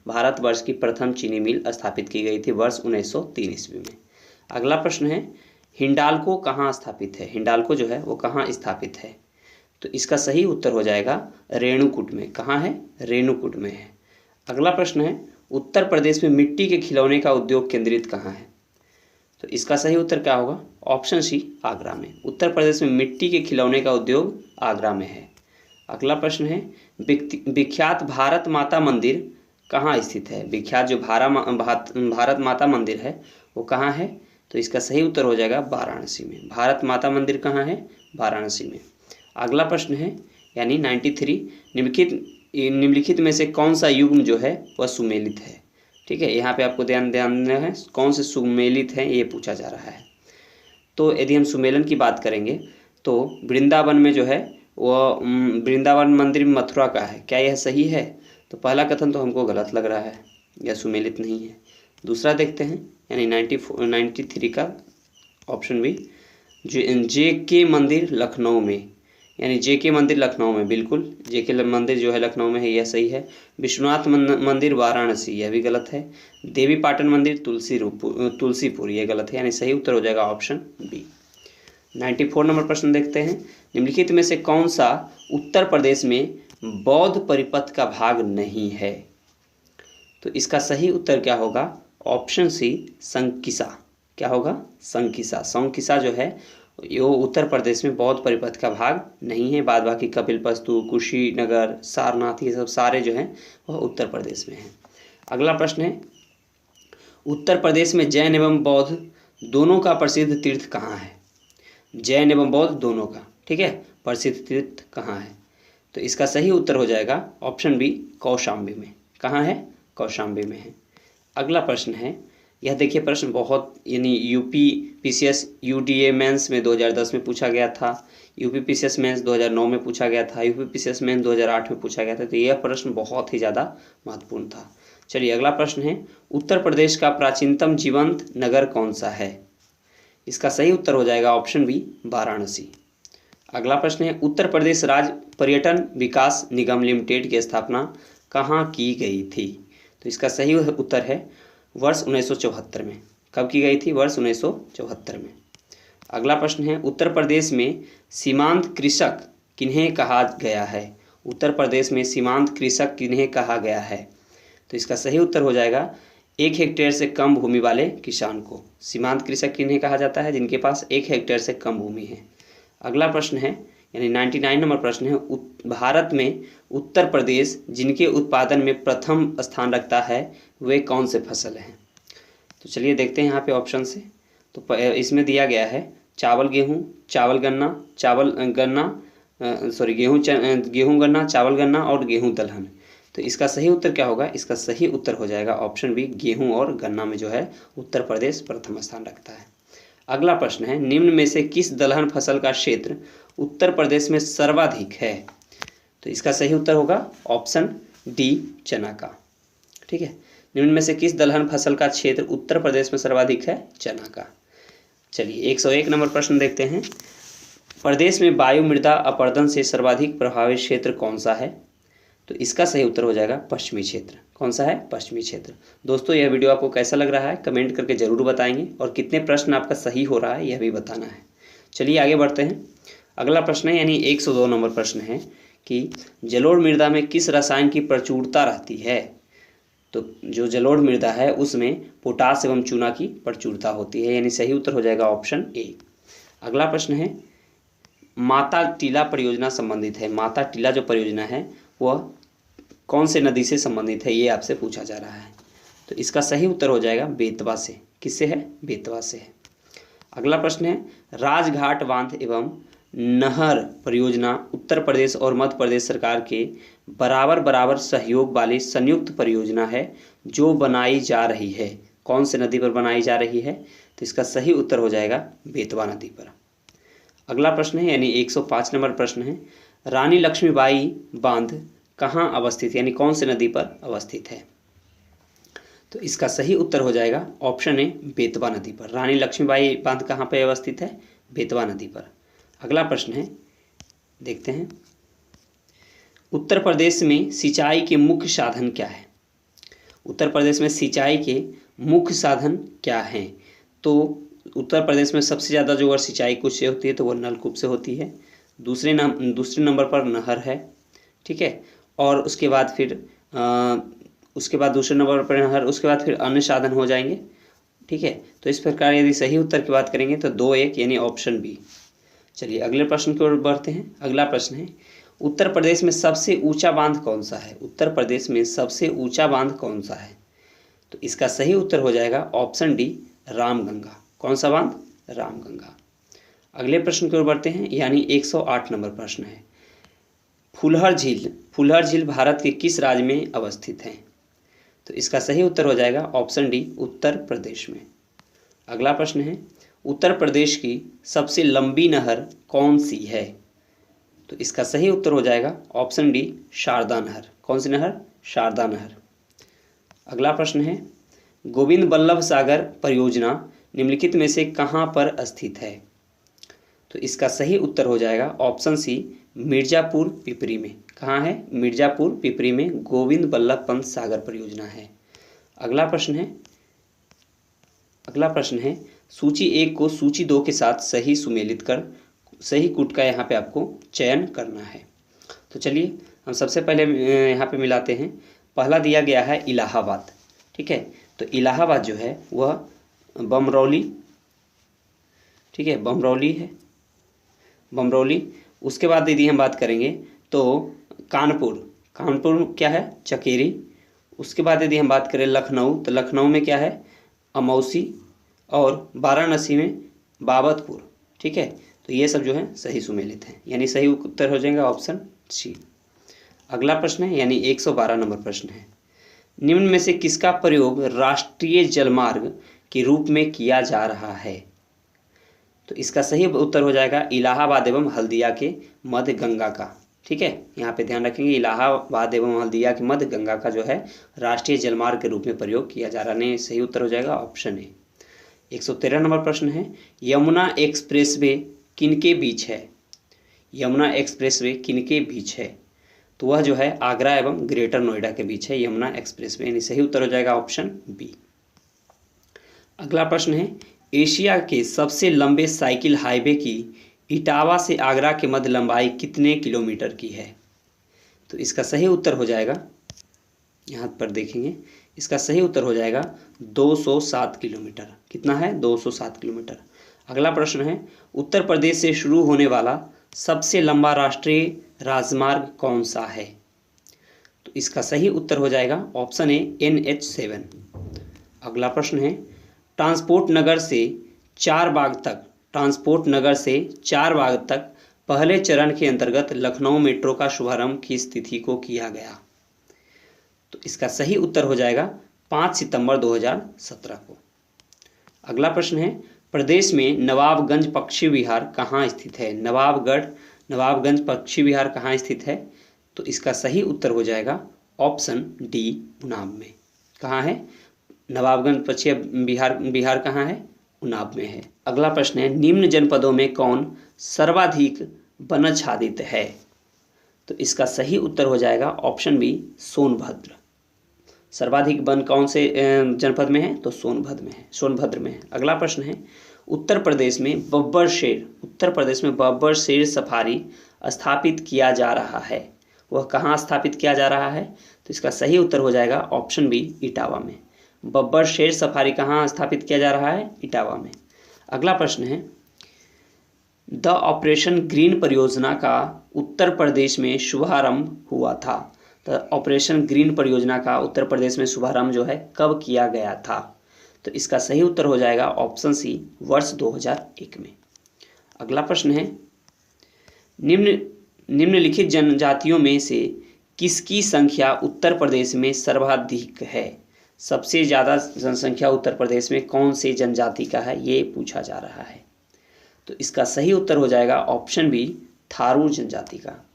भारतवर्ष की प्रथम चीनी मिल स्थापित की गई थी वर्ष 1903 ईस्वी में। अगला प्रश्न है, हिंडाल्को कहाँ स्थापित है? हिंडाल्को जो है वो कहाँ स्थापित है? तो इसका सही उत्तर हो जाएगा रेणुकूट में। कहाँ है? रेणुकूट में है। अगला प्रश्न है, उत्तर प्रदेश में मिट्टी के खिलौने का उद्योग केंद्रित कहाँ है? तो इसका सही उत्तर क्या होगा? ऑप्शन सी आगरा में। उत्तर प्रदेश में मिट्टी के खिलौने का उद्योग आगरा में है। अगला प्रश्न है, विख्यात भारत माता मंदिर कहाँ स्थित है? विख्यात जो भारत माता मंदिर है वो कहाँ है? तो इसका सही उत्तर हो जाएगा वाराणसी में। भारत माता मंदिर कहाँ है? वाराणसी में। अगला प्रश्न है यानी 93, निम्नलिखित में से कौन सा युग्म जो है वह सुमेलित है? ठीक है, यहाँ पे आपको ध्यान देना है कौन से सुमेलित हैं ये पूछा जा रहा है। तो यदि हम सुमेलन की बात करेंगे तो वृंदावन में जो है वह वृंदावन मंदिर मथुरा का है। क्या यह सही है? तो पहला कथन तो हमको गलत लग रहा है, यह सुमेलित नहीं है। दूसरा देखते हैं यानी 93 का ऑप्शन बी JK मंदिर लखनऊ में, यानी JK मंदिर लखनऊ में, बिल्कुल JK मंदिर जो है लखनऊ में है, यह सही है। विश्वनाथ मंदिर वाराणसी, यह भी गलत है। देवी पाटन मंदिर तुलसीपुर, यह गलत है, यानी सही उत्तर हो जाएगा ऑप्शन बी। 94 नंबर प्रश्न देखते हैं। निम्नलिखित में से कौन सा उत्तर प्रदेश में बौद्ध परिपथ का भाग नहीं है? तो इसका सही उत्तर क्या होगा? Option C, Sankisa. क्या होगा? संकिसा। संकिसा जो है ये उत्तर प्रदेश में बौद्ध परिपथ का भाग नहीं है। बाद बाकी कपिलवस्तु, कुशीनगर, सारनाथ, ये सब सारे जो हैं वह उत्तर प्रदेश में हैं। अगला प्रश्न है, उत्तर प्रदेश में जैन एवं बौद्ध दोनों का प्रसिद्ध तीर्थ कहाँ है? जैन एवं बौद्ध दोनों का, ठीक है, प्रसिद्ध तीर्थ कहाँ है? तो इसका सही उत्तर हो जाएगा ऑप्शन बी, कौशाम्बी में। कहाँ है? कौशाम्बी में है। अगला प्रश्न है, यह देखिए प्रश्न बहुत यानी यूपी पीसीएस यूडीए मेंस में 2010 में पूछा गया था, यूपी पीसीएस मेंस 2009 में पूछा गया था, यूपी पीसीएस मेंस 2008 में पूछा गया था। तो यह प्रश्न बहुत ही ज़्यादा महत्वपूर्ण था। चलिए अगला प्रश्न है, उत्तर प्रदेश का प्राचीनतम जीवंत नगर कौन सा है? इसका सही उत्तर हो जाएगा ऑप्शन बी, वाराणसी। अगला प्रश्न है, उत्तर प्रदेश राज्य पर्यटन विकास निगम लिमिटेड की स्थापना कहाँ की गई थी? तो इसका सही उत्तर है वर्ष 1974 में। कब की गई थी? वर्ष 1974 में। अगला प्रश्न है, उत्तर प्रदेश में सीमांत कृषक किन्हें कहा गया है? उत्तर प्रदेश में सीमांत कृषक किन्हें कहा गया है? तो इसका सही उत्तर हो जाएगा 1 हेक्टेयर से कम भूमि वाले किसान को सीमांत कृषक किन्हें कहा जाता है? जिनके पास 1 हेक्टेयर से कम भूमि है। अगला प्रश्न है, यानी 99 नंबर प्रश्न है, भारत में उत्तर प्रदेश जिनके उत्पादन में प्रथम स्थान रखता है वे कौन से फसल हैं? तो चलिए देखते हैं यहाँ पे ऑप्शन से। तो इसमें दिया गया है चावल गेहूँ, चावल गन्ना, गेहूँ गन्ना, चावल गन्ना और गेहूँ दलहन। तो इसका सही उत्तर क्या होगा? इसका सही उत्तर हो जाएगा ऑप्शन बी, गेहूँ और गन्ना में जो है उत्तर प्रदेश प्रथम स्थान रखता है। अगला प्रश्न है, निम्न में से किस दलहन फसल का क्षेत्र उत्तर प्रदेश में सर्वाधिक है? तो इसका सही उत्तर होगा ऑप्शन डी, चना का। ठीक है, निम्न में से किस दलहन फसल का क्षेत्र उत्तर प्रदेश में सर्वाधिक है? चना का। चलिए 101 नंबर प्रश्न देखते हैं, प्रदेश में वायु मृदा अपरदन से सर्वाधिक प्रभावित क्षेत्र कौन सा है? तो इसका सही उत्तर हो जाएगा पश्चिमी क्षेत्र। कौन सा है? पश्चिमी क्षेत्र। दोस्तों यह वीडियो आपको कैसा लग रहा है कमेंट करके ज़रूर बताएंगे और कितने प्रश्न आपका सही हो रहा है यह भी बताना है। चलिए आगे बढ़ते हैं। अगला प्रश्न है, यानी 102 नंबर प्रश्न है कि जलोढ़ मृदा में किस रसायन की प्रचुरता रहती है? तो जो जलोढ़ मृदा है उसमें पोटास एवं चूना की प्रचुरता होती है, यानी सही उत्तर हो जाएगा ऑप्शन ए। अगला प्रश्न है, माता टीला परियोजना संबंधित है। माता टीला जो परियोजना है वह कौन से नदी से संबंधित है, ये आपसे पूछा जा रहा है। तो इसका सही उत्तर हो जाएगा बेतवा से। किससे है? बेतवा से है। अगला प्रश्न है, राजघाट बांध एवं नहर परियोजना उत्तर प्रदेश और मध्य प्रदेश सरकार के बराबर बराबर सहयोग वाली संयुक्त परियोजना है जो बनाई जा रही है। कौन से नदी पर बनाई जा रही है? तो इसका सही उत्तर हो जाएगा बेतवा नदी पर। अगला प्रश्न है, यानी 105 नंबर प्रश्न है, रानी लक्ष्मीबाई बांध कहाँ अवस्थित, यानी कौन से नदी पर अवस्थित है? तो इसका सही उत्तर हो जाएगा ऑप्शन ए, बेतवा नदी पर। रानी लक्ष्मीबाई बांध कहाँ पर अवस्थित है? बेतवा नदी पर। अगला प्रश्न है, देखते हैं, उत्तर प्रदेश में सिंचाई के मुख्य साधन क्या है? उत्तर प्रदेश में सिंचाई के मुख्य साधन क्या हैं? तो उत्तर प्रदेश में सबसे ज़्यादा जो अगर सिंचाई कुछ से होती है तो वो नलकूप से होती है। दूसरे नंबर पर नहर है, ठीक है, और उसके बाद फिर दूसरे नंबर पर नहर, उसके बाद फिर अन्य साधन हो जाएंगे, ठीक है। तो इस प्रकार यदि सही उत्तर की बात करेंगे तो 2-1 यानी ऑप्शन बी। चलिए अगले प्रश्न की ओर बढ़ते हैं। अगला प्रश्न है, उत्तर प्रदेश में सबसे ऊंचा बांध कौन सा है? उत्तर प्रदेश में सबसे ऊंचा बांध कौन सा है? तो इसका सही उत्तर हो जाएगा ऑप्शन डी, रामगंगा। कौन सा बांध? रामगंगा। अगले प्रश्न की ओर बढ़ते हैं, यानी 108 नंबर प्रश्न है, फुलहर झील भारत के किस राज्य में अवस्थित है? तो इसका सही उत्तर हो जाएगा ऑप्शन डी, उत्तर प्रदेश में। अगला प्रश्न है, उत्तर प्रदेश की सबसे लंबी नहर कौन सी है? तो इसका सही उत्तर हो जाएगा ऑप्शन डी, शारदा नहर। कौन सी नहर? शारदा नहर। अगला प्रश्न है, गोविंद बल्लभ सागर परियोजना निम्नलिखित में से कहाँ पर स्थित है? तो इसका सही उत्तर हो जाएगा ऑप्शन सी, मिर्जापुर पिपरी में। कहाँ है? मिर्जापुर पिपरी में गोविंद बल्लभ पंत सागर परियोजना है। अगला प्रश्न है, अगला प्रश्न है, सूची 1 को सूची 2 के साथ सही सुमेलित कर सही कूट का यहाँ पे आपको चयन करना है। तो चलिए हम सबसे पहले यहाँ पे मिलाते हैं। पहला दिया गया है इलाहाबाद, ठीक है। तो इलाहाबाद जो है वह बमरौली, ठीक है, बमरौली है, बमरौली। उसके बाद यदि हम बात करेंगे तो कानपुर, कानपुर क्या है, चकेरी। उसके बाद यदि हम बात करें लखनऊ, तो लखनऊ में क्या है, अमौसी। और वाराणसी में बाबतपुर, ठीक है। तो ये सब जो है सही सुमेलित हैं, यानी सही उत्तर हो जाएगा ऑप्शन सी। अगला प्रश्न है, यानी 112 नंबर प्रश्न है, निम्न में से किसका प्रयोग राष्ट्रीय जलमार्ग के रूप में किया जा रहा है? तो इसका सही उत्तर हो जाएगा इलाहाबाद एवं हल्दिया के मध्य गंगा का, ठीक है। यहाँ पे ध्यान रखेंगे, इलाहाबाद एवं हल्दिया के मध्य गंगा का जो है राष्ट्रीय जलमार्ग के रूप में प्रयोग किया जा रहा है। नहीं, सही उत्तर हो जाएगा ऑप्शन ए। 113 नंबर प्रश्न है, यमुना एक्सप्रेसवे किनके बीच है? यमुना एक्सप्रेसवे किनके बीच है? तो वह जो है आगरा एवं ग्रेटर नोएडा के बीच है यमुना एक्सप्रेसवे, यानी सही उत्तर हो जाएगा ऑप्शन बी। अगला प्रश्न है, एशिया के सबसे लंबे साइकिल हाईवे की इटावा से आगरा के मध्य लंबाई कितने किलोमीटर की है? तो इसका सही उत्तर हो जाएगा, यहाँ पर देखेंगे, इसका सही उत्तर हो जाएगा 207 किलोमीटर। कितना है? 207 किलोमीटर। अगला प्रश्न है, उत्तर प्रदेश से शुरू होने वाला सबसे लंबा राष्ट्रीय राजमार्ग कौन सा है? तो इसका सही उत्तर हो जाएगा ऑप्शन ए NH7। अगला प्रश्न है, ट्रांसपोर्ट नगर से चारबाग तक पहले चरण के अंतर्गत लखनऊ मेट्रो का शुभारंभ किस तिथि को किया गया? तो इसका सही उत्तर हो जाएगा 5 सितंबर 2017 को। अगला प्रश्न है, प्रदेश में नवाबगंज पक्षी विहार कहाँ स्थित है? नवाबगंज पक्षी विहार कहाँ स्थित है? तो इसका सही उत्तर हो जाएगा ऑप्शन डी, उन्नाव में। कहाँ है? नवाबगंज पक्षी विहार कहाँ है? उन्नाव में है। अगला प्रश्न है, निम्न जनपदों में कौन सर्वाधिक वनाच्छादित है? तो इसका सही उत्तर हो जाएगा ऑप्शन बी, सोनभद्र। सर्वाधिक वन कौन से जनपद में है? तो सोनभद्र में है। अगला प्रश्न है, उत्तर प्रदेश में बब्बर शेर सफारी स्थापित किया जा रहा है, वह कहाँ स्थापित किया जा रहा है? तो इसका सही उत्तर हो जाएगा ऑप्शन बी, इटावा में। बब्बर शेर सफारी कहाँ स्थापित किया जा रहा है? इटावा में। अगला प्रश्न है, द ऑपरेशन ग्रीन परियोजना का उत्तर प्रदेश में शुभारंभ हुआ था। तो ऑपरेशन ग्रीन परियोजना का उत्तर प्रदेश में शुभारंभ जो है कब किया गया था? तो इसका सही उत्तर हो जाएगा ऑप्शन सी, वर्ष 2001 में। अगला प्रश्न है, निम्नलिखित जनजातियों में से किसकी संख्या उत्तर प्रदेश में सर्वाधिक है? सबसे ज़्यादा जनसंख्या उत्तर प्रदेश में कौन से जनजाति का है, ये पूछा जा रहा है। तो इसका सही उत्तर हो जाएगा ऑप्शन बी, थारू जनजाति का।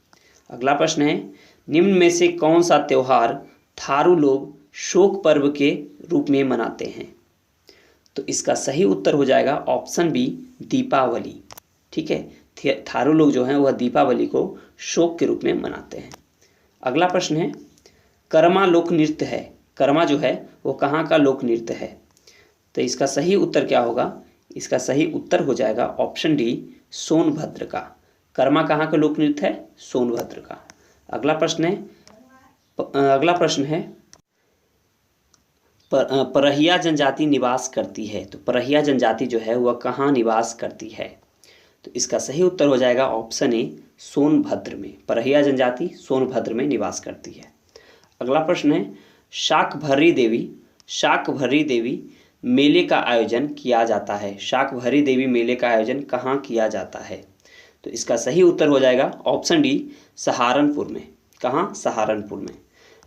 अगला प्रश्न है, निम्न में से कौन सा त्यौहार थारू लोग शोक पर्व के रूप में मनाते हैं? तो इसका सही उत्तर हो जाएगा ऑप्शन बी, दीपावली। ठीक है, थारू लोग जो हैं वह दीपावली को शोक के रूप में मनाते हैं। अगला प्रश्न है, कर्मा लोक नृत्य है, कर्मा जो है वो कहाँ का लोक नृत्य है? तो इसका सही उत्तर क्या होगा? इसका सही उत्तर हो जाएगा ऑप्शन डी, सोनभद्र का। कर्मा कहाँ का लोक नृत्य है? सोनभद्र का। अगला प्रश्न है, परहिया जनजाति निवास करती है। तो परहिया जनजाति जो है वह कहाँ निवास करती है? तो इसका सही उत्तर हो जाएगा ऑप्शन ए, सोनभद्र में। परहिया जनजाति सोनभद्र में निवास करती है। अगला प्रश्न है, शाकभरी देवी मेले का आयोजन किया जाता है। शाकभरी देवी मेले का आयोजन कहाँ किया जाता है? तो इसका सही उत्तर हो जाएगा ऑप्शन डी, सहारनपुर में। कहाँ? सहारनपुर में।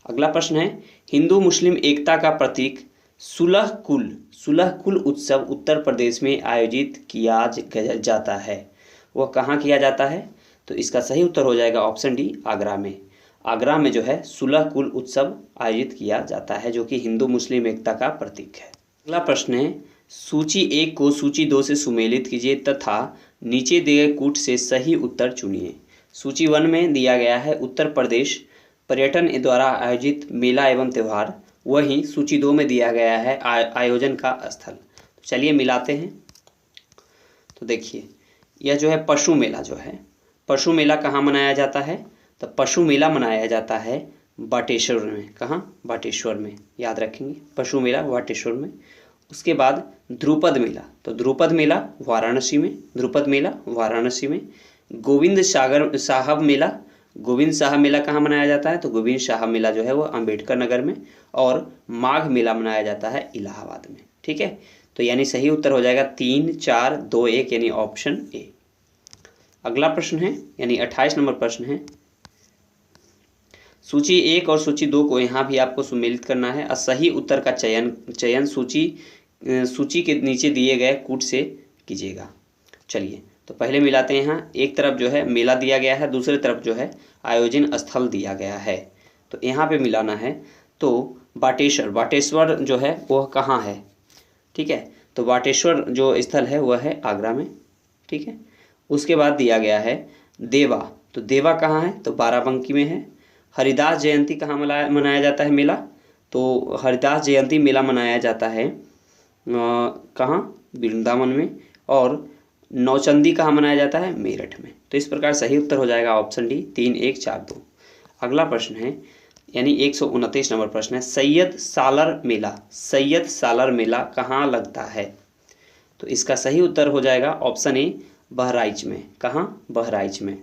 अगला प्रश्न है, हिंदू मुस्लिम एकता का प्रतीक सुलह कुल उत्सव उत्तर प्रदेश में आयोजित किया जाता है, वह कहाँ किया जाता है? तो इसका सही उत्तर हो जाएगा ऑप्शन डी, आगरा में। आगरा में जो है सुलह कुल उत्सव आयोजित किया जाता है, जो कि हिंदू मुस्लिम एकता का प्रतीक है। अगला प्रश्न है, सूची 1 को सूची 2 से सुमेलित कीजिए तथा नीचे दिए कूट से सही उत्तर चुनिए। सूची 1 में दिया गया है उत्तर प्रदेश पर्यटन द्वारा आयोजित मेला एवं त्यौहार, वहीं सूची 2 में दिया गया है आयोजन का स्थल। चलिए मिलाते हैं। तो देखिए यह जो है पशु मेला जो है, पशु मेला कहाँ मनाया जाता है? तो पशु मेला मनाया जाता है बाटेश्वर में। कहाँ? बाटेश्वर में, याद रखेंगे, पशु मेला बाटेश्वर में। उसके बाद ध्रुपद मेला, तो ध्रुपद मेला वाराणसी में, ध्रुपद मेला वाराणसी में। गोविंद साहब मेला, गोविंद साहब मेला कहाँ मनाया जाता है? तो गोविंद साहब मेला जो है वो अम्बेडकर नगर में। और माघ मेला मनाया जाता है इलाहाबाद में। ठीक है, तो यानी सही उत्तर हो जाएगा 3, 4, 2, 1 यानी ऑप्शन ए। अगला प्रश्न है यानी 28 नंबर प्रश्न है। सूची 1 और सूची 2 को यहाँ भी आपको सुमेलित करना है और सही उत्तर का चयन सूची के नीचे दिए गए कूट से कीजिएगा। चलिए तो पहले मिलाते हैं। यहाँ एक तरफ जो है मेला दिया गया है, दूसरी तरफ जो है आयोजन स्थल दिया गया है। तो यहाँ पे मिलाना है। तो बाटेश्वर जो है वह कहाँ है? ठीक है, तो बाटेश्वर जो स्थल है वह है आगरा में। ठीक है, उसके बाद दिया गया है देवा, तो देवा कहाँ है? तो बाराबंकी में है। हरिदास जयंती कहाँ मनाया जाता है मेला? तो हरिदास जयंती मेला मनाया जाता है कहाँ? वृंदावन में। और नौचंदी कहाँ मनाया जाता है? मेरठ में। तो इस प्रकार सही उत्तर हो जाएगा ऑप्शन डी, 3, 1, 4, 2। अगला प्रश्न है यानी 129 नंबर प्रश्न है। सैयद सालर मेला कहाँ लगता है? तो इसका सही उत्तर हो जाएगा ऑप्शन ए, बहराइच में। कहाँ? बहराइच में।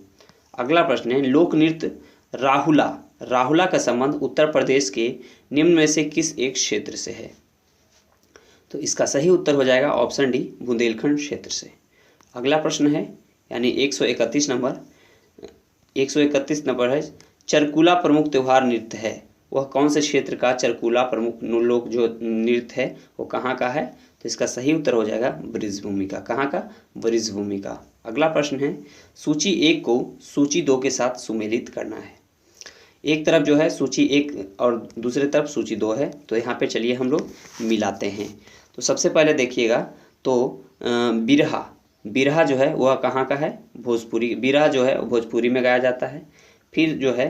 अगला प्रश्न है लोक नृत्य राहुला का संबंध उत्तर प्रदेश के निम्न में से किस एक क्षेत्र से है? तो इसका सही उत्तर हो जाएगा ऑप्शन डी, बुंदेलखंड क्षेत्र से। अगला प्रश्न है यानी 131 नंबर है। चरकुला प्रमुख त्योहार नृत्य है, वह कौन से क्षेत्र का चरकुला प्रमुख लोक जो नृत्य है वो कहाँ का है? तो इसका सही उत्तर हो जाएगा ब्रिजभूमि का। कहाँ का? ब्रिजभूमि का। अगला प्रश्न है सूची 1 को सूची 2 के साथ सुमेलित करना है। एक तरफ जो है सूची 1 और दूसरी तरफ सूची 2 है, तो यहाँ पे चलिए हम लोग मिलाते हैं। तो सबसे पहले देखिएगा तो बिरहा जो है वह कहाँ का है? भोजपुरी। बिरहा जो है भोजपुरी में गाया जाता है। फिर जो है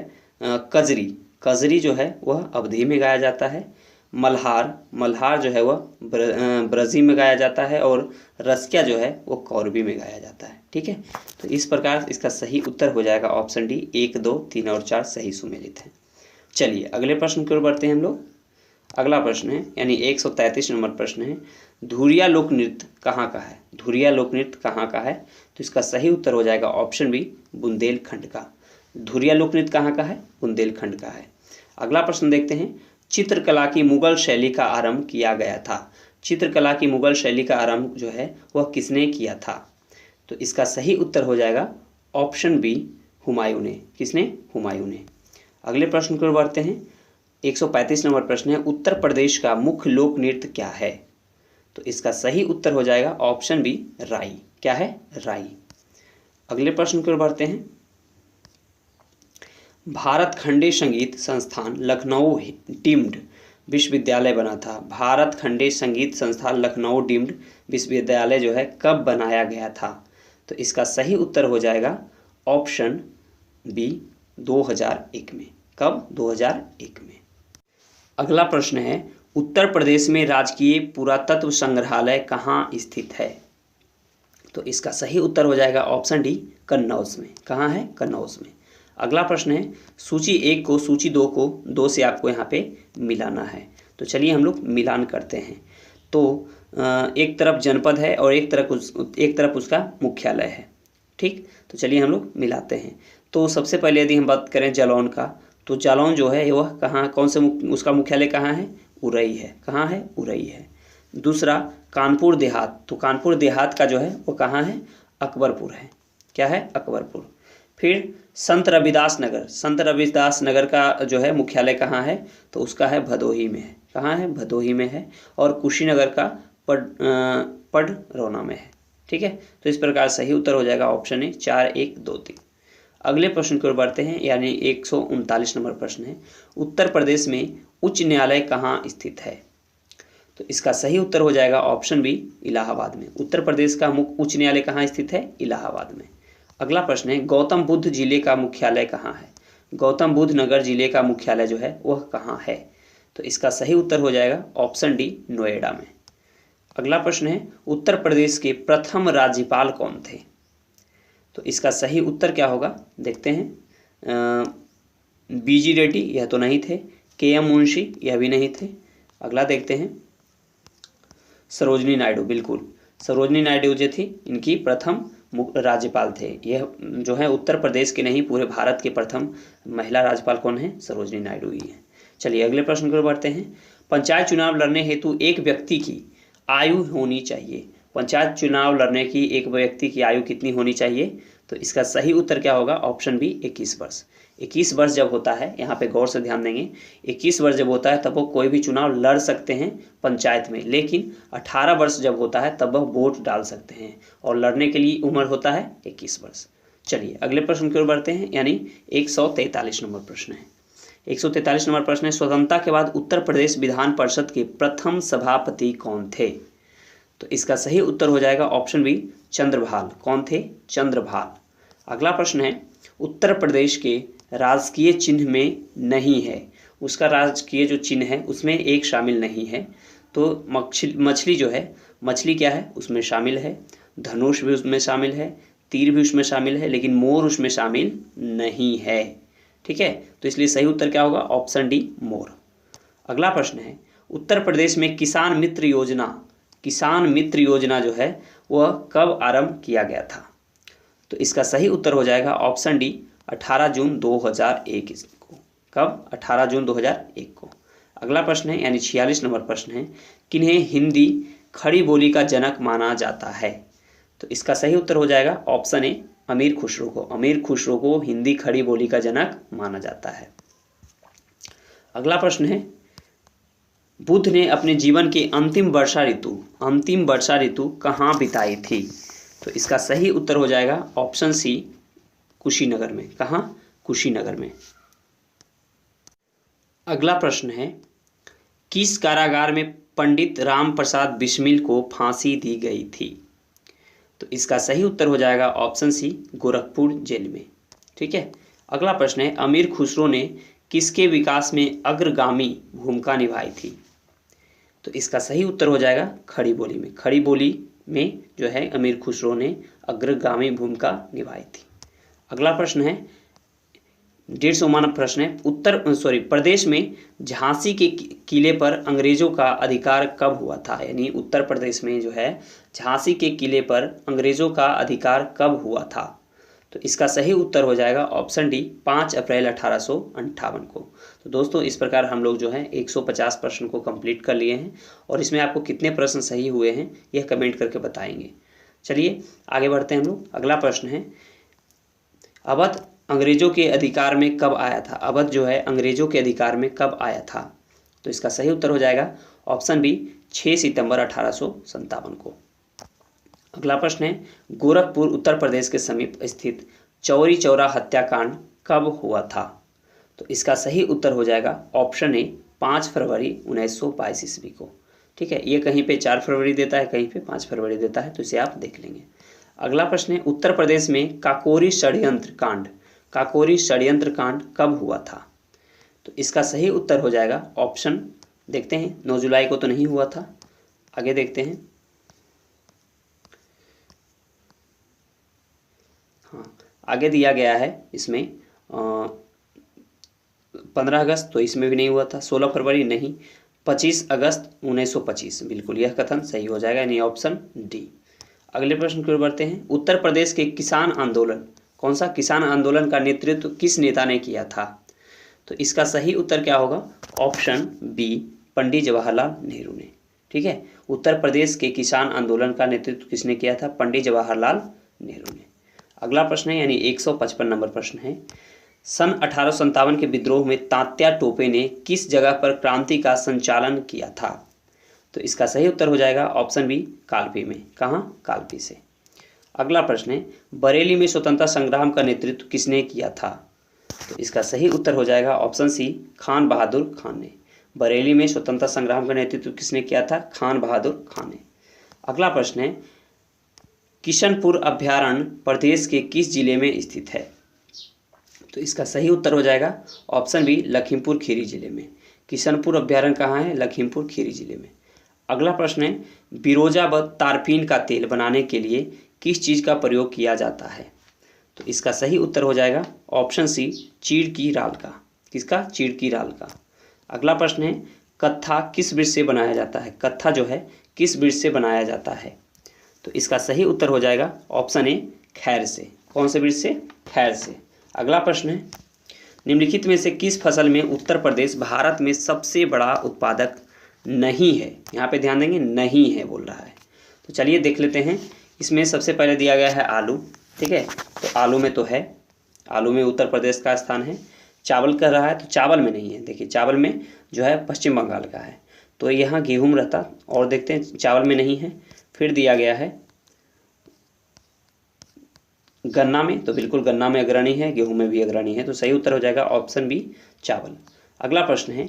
कजरी जो है वह अवधी में गाया जाता है। मल्हार जो है वह ब्रजी में गाया जाता है। और रसिया जो है वो कौरवी में गाया जाता है। ठीक है, तो इस प्रकार इसका सही उत्तर हो जाएगा ऑप्शन डी, 1, 2, 3 और 4 सही सुमेलित है। चलिए अगले प्रश्न की ओर बढ़ते हैं हम लोग। अगला प्रश्न है यानी 133 नंबर प्रश्न है। धुरिया लोक नृत्य कहाँ का है? धुरिया लोक नृत्य कहाँ का है? तो इसका सही उत्तर हो जाएगा ऑप्शन बी, बुंदेलखंड का। धुरिया लोक नृत्य कहाँ का है? बुंदेलखंड का है। अगला प्रश्न देखते हैं। चित्रकला की मुगल शैली का आरंभ किया गया था। चित्रकला की मुगल शैली का आरंभ जो है वह किसने किया था? तो इसका सही उत्तर हो जाएगा ऑप्शन बी, हुमायूं ने। किसने? हुमायूं ने। अगले प्रश्न की ओर बढ़ते हैं। 135 नंबर प्रश्न है। उत्तर प्रदेश का मुख्य लोक नृत्य क्या है? तो इसका सही उत्तर हो जाएगा ऑप्शन बी, राई। क्या है? राई। अगले प्रश्न की ओर बढ़ते हैं। भारत खंडे संगीत संस्थान लखनऊ डीम्ड विश्वविद्यालय बना था। भारत खंडे संगीत संस्थान लखनऊ डीम्ड विश्वविद्यालय जो है कब बनाया गया था? तो इसका सही उत्तर हो जाएगा ऑप्शन बी, 2001 में। कब? 2001 में। अगला प्रश्न है। उत्तर प्रदेश में राजकीय पुरातत्व संग्रहालय कहाँ स्थित है? तो इसका सही उत्तर हो जाएगा ऑप्शन डी, कन्नौज में। कहाँ है? कन्नौज में। अगला प्रश्न है। सूची 1 को सूची 2 को 2 से आपको यहाँ पे मिलाना है। तो चलिए हम लोग मिलान करते हैं। तो एक तरफ जनपद है और एक तरफ उसका मुख्यालय है। ठीक, तो चलिए हम लोग मिलाते हैं। तो सबसे पहले यदि हम बात करें जालौन का, तो जालौन जो है वह कहाँ, कौन से उसका मुख्यालय कहाँ है? उरई है। कहाँ है? उरई है। दूसरा कानपुर देहात, तो कानपुर देहात का जो है वो कहाँ है? अकबरपुर है। क्या है? अकबरपुर। फिर संत रविदास नगर का जो है मुख्यालय कहाँ है? तो उसका है भदोही में है। कहाँ है? भदोही में है। और कुशीनगर का पडरौना में है। ठीक है, तो इस प्रकार सही उत्तर हो जाएगा ऑप्शन ए, 4, 1, 2, 3। अगले प्रश्न की ओर बढ़ते हैं यानी 139 नंबर प्रश्न है। उत्तर प्रदेश में उच्च न्यायालय कहाँ स्थित है? तो इसका सही उत्तर हो जाएगा ऑप्शन बी, इलाहाबाद में। उत्तर प्रदेश का मुख्य उच्च न्यायालय कहाँ स्थित है? इलाहाबाद में। अगला प्रश्न है। गौतम बुद्ध जिले का मुख्यालय कहाँ है? गौतम बुद्ध नगर जिले का मुख्यालय जो है वह कहाँ है? तो इसका सही उत्तर हो जाएगा ऑप्शन डी, नोएडा में। अगला प्रश्न है उत्तर प्रदेश के प्रथम राज्यपाल कौन थे? तो इसका सही उत्तर क्या होगा देखते हैं। बीजी रेड्डी, यह तो नहीं थे। के.एम. मुंशी, यह भी नहीं थे। अगला देखते हैं सरोजनी नायडू, बिल्कुल सरोजनी नायडू जो थी इनकी प्रथम राज्यपाल थे। यह जो है उत्तर प्रदेश के नहीं पूरे भारत के प्रथम महिला राज्यपाल कौन है? सरोजनी नायडू ही है। चलिए अगले प्रश्न की ओर बढ़ते हैं। पंचायत चुनाव लड़ने हेतु एक व्यक्ति की आयु होनी चाहिए। पंचायत चुनाव लड़ने की एक व्यक्ति की आयु कितनी होनी चाहिए? तो इसका सही उत्तर क्या होगा? ऑप्शन बी 21 वर्ष। 21 वर्ष जब होता है, यहाँ पे गौर से ध्यान देंगे, 21 वर्ष जब होता है तब वो कोई भी चुनाव लड़ सकते हैं पंचायत में, लेकिन 18 वर्ष जब होता है तब वह वोट डाल सकते हैं और लड़ने के लिए उम्र होता है 21 वर्ष। चलिए अगले प्रश्न की ओर बढ़ते हैं, यानी 143 नंबर प्रश्न है। 143 नंबर प्रश्न है स्वतंत्रता के बाद उत्तर प्रदेश विधान परिषद के प्रथम सभापति कौन थे? तो इसका सही उत्तर हो जाएगा ऑप्शन बी चंद्रभाल। कौन थे? चंद्रभाल। अगला प्रश्न है उत्तर प्रदेश के राजकीय चिन्ह में नहीं है, उसका राजकीय जो चिन्ह है उसमें एक शामिल नहीं है। तो मछली जो है, मछली क्या है उसमें शामिल है, धनुष भी उसमें शामिल है, तीर भी उसमें शामिल है, लेकिन मोर उसमें शामिल नहीं है। ठीक है, तो इसलिए सही उत्तर क्या होगा? ऑप्शन डी मोर। अगला प्रश्न है उत्तर प्रदेश में किसान मित्र योजना जो है वह कब आरंभ किया गया था? तो इसका सही उत्तर हो जाएगा ऑप्शन डी 18 जून 2001 को। कब? 18 जून 2001 को। अगला प्रश्न है यानी 46 नंबर प्रश्न है किन्हें हिंदी खड़ी बोली का जनक माना जाता है? तो इसका सही उत्तर हो जाएगा ऑप्शन ए अमीर खुसरो को। अमीर खुसरो को हिंदी खड़ी बोली का जनक माना जाता है। अगला प्रश्न है बुद्ध ने अपने जीवन की अंतिम वर्षा ऋतु कहाँ बिताई थी? तो इसका सही उत्तर हो जाएगा ऑप्शन सी कुशीनगर में। कहाँ? कुशीनगर में। अगला प्रश्न है किस कारागार में पंडित राम प्रसाद बिस्मिल को फांसी दी गई थी? तो इसका सही उत्तर हो जाएगा ऑप्शन सी गोरखपुर जेल में। ठीक है, अगला प्रश्न है अमीर खुसरो ने किसके विकास में अग्रगामी भूमिका निभाई थी? तो इसका सही उत्तर हो जाएगा खड़ी बोली में। खड़ी बोली में जो है अमीर खुसरो ने अग्रगामी भूमिका निभाई थी। अगला प्रश्न है 150वां प्रश्न है प्रदेश में झांसी के किले पर अंग्रेजों का अधिकार कब हुआ था? यानी उत्तर प्रदेश में जो है झांसी के किले पर अंग्रेजों का अधिकार कब हुआ था? तो इसका सही उत्तर हो जाएगा ऑप्शन डी 5 अप्रैल 1858 को। तो दोस्तों इस प्रकार हम लोग जो है 150 प्रश्न को कंप्लीट कर लिए हैं और इसमें आपको कितने प्रश्न सही हुए हैं यह कमेंट करके बताएंगे। चलिए आगे बढ़ते हैं हम लोग। अगला प्रश्न है अवध अंग्रेजों के अधिकार में कब आया था? अवध जो है अंग्रेजों के अधिकार में कब आया था? तो इसका सही उत्तर हो जाएगा ऑप्शन बी 6 सितंबर 1857 को। अगला प्रश्न है गोरखपुर उत्तर प्रदेश के समीप स्थित चौरी चौरा हत्याकांड कब हुआ था? तो इसका सही उत्तर हो जाएगा ऑप्शन ए 5 फरवरी 1922 ईस्वी को। ठीक है, ये कहीं पे 4 फरवरी देता है, कहीं पे 5 फरवरी देता है, तो इसे आप देख लेंगे। अगला प्रश्न है उत्तर प्रदेश में काकोरी षड्यंत्र कांड कब हुआ था? तो इसका सही उत्तर हो जाएगा ऑप्शन देखते हैं 9 जुलाई को तो नहीं हुआ था। आगे देखते हैं। हाँ, आगे दिया गया है इसमें 15 अगस्त, तो इसमें भी नहीं हुआ था। 16 फरवरी नहीं, 25 अगस्त 1925, बिल्कुल यह कथन सही हो जाएगा, यानी ऑप्शन डी। अगले प्रश्न की ओर बढ़ते हैं। उत्तर प्रदेश के किसान आंदोलन, कौन सा किसान आंदोलन का नेतृत्व किस नेता ने किया था? तो इसका सही उत्तर क्या होगा? ऑप्शन बी पंडित जवाहरलाल नेहरू ने। ठीक है, उत्तर प्रदेश के किसान आंदोलन का नेतृत्व किसने किया था? पंडित जवाहरलाल नेहरू ने। अगला प्रश्न है यानी 155 नंबर प्रश्न है सन 1857 के विद्रोह में तात्या टोपे ने किस जगह पर क्रांति का संचालन किया था? तो इसका सही उत्तर हो जाएगा ऑप्शन बी कालपी में। कहाँ? कालपी से। अगला प्रश्न है बरेली में स्वतंत्रता संग्राम का नेतृत्व किसने किया था? तो इसका सही उत्तर हो जाएगा ऑप्शन सी खान बहादुर खान ने। बरेली में स्वतंत्रता संग्राम का नेतृत्व किसने किया था? खान बहादुर खान ने। अगला प्रश्न है किशनपुर अभ्यारण्य प्रदेश के किस जिले में स्थित है? तो इसका सही उत्तर हो जाएगा ऑप्शन बी लखीमपुर खीरी जिले में। किशनपुर अभ्यारण्य कहाँ है? लखीमपुर खीरी जिले में। अगला प्रश्न है, बिरोजा व तारपीन का तेल बनाने के लिए किस चीज़ का प्रयोग किया जाता है? तो इसका सही उत्तर हो जाएगा ऑप्शन सी, चीड़ की राल का। किसका? चीड़ की राल का। अगला प्रश्न है, कत्था किस वृक्ष से बनाया जाता है? कत्था जो है किस वृक्ष से बनाया जाता है? तो इसका सही उत्तर हो जाएगा ऑप्शन ए, खैर से। कौन से वृक्ष से? खैर से। अगला प्रश्न है, निम्नलिखित में से किस फसल में उत्तर प्रदेश भारत में सबसे बड़ा उत्पादक नहीं है? यहाँ पे ध्यान देंगे, नहीं है बोल रहा है। तो चलिए देख लेते हैं। इसमें सबसे पहले दिया गया है आलू, ठीक है। तो आलू में तो है, आलू में उत्तर प्रदेश का स्थान है। चावल कह रहा है, तो चावल में नहीं है। देखिए चावल में जो है पश्चिम बंगाल का है, तो यहाँ गेहूँ रहता। और देखते हैं, चावल में नहीं है। फिर दिया गया है गन्ना में, तो बिल्कुल गन्ना में अग्रणी है, गेहूं में भी अग्रणी है। तो सही उत्तर हो जाएगा ऑप्शन बी, चावल। अगला प्रश्न है,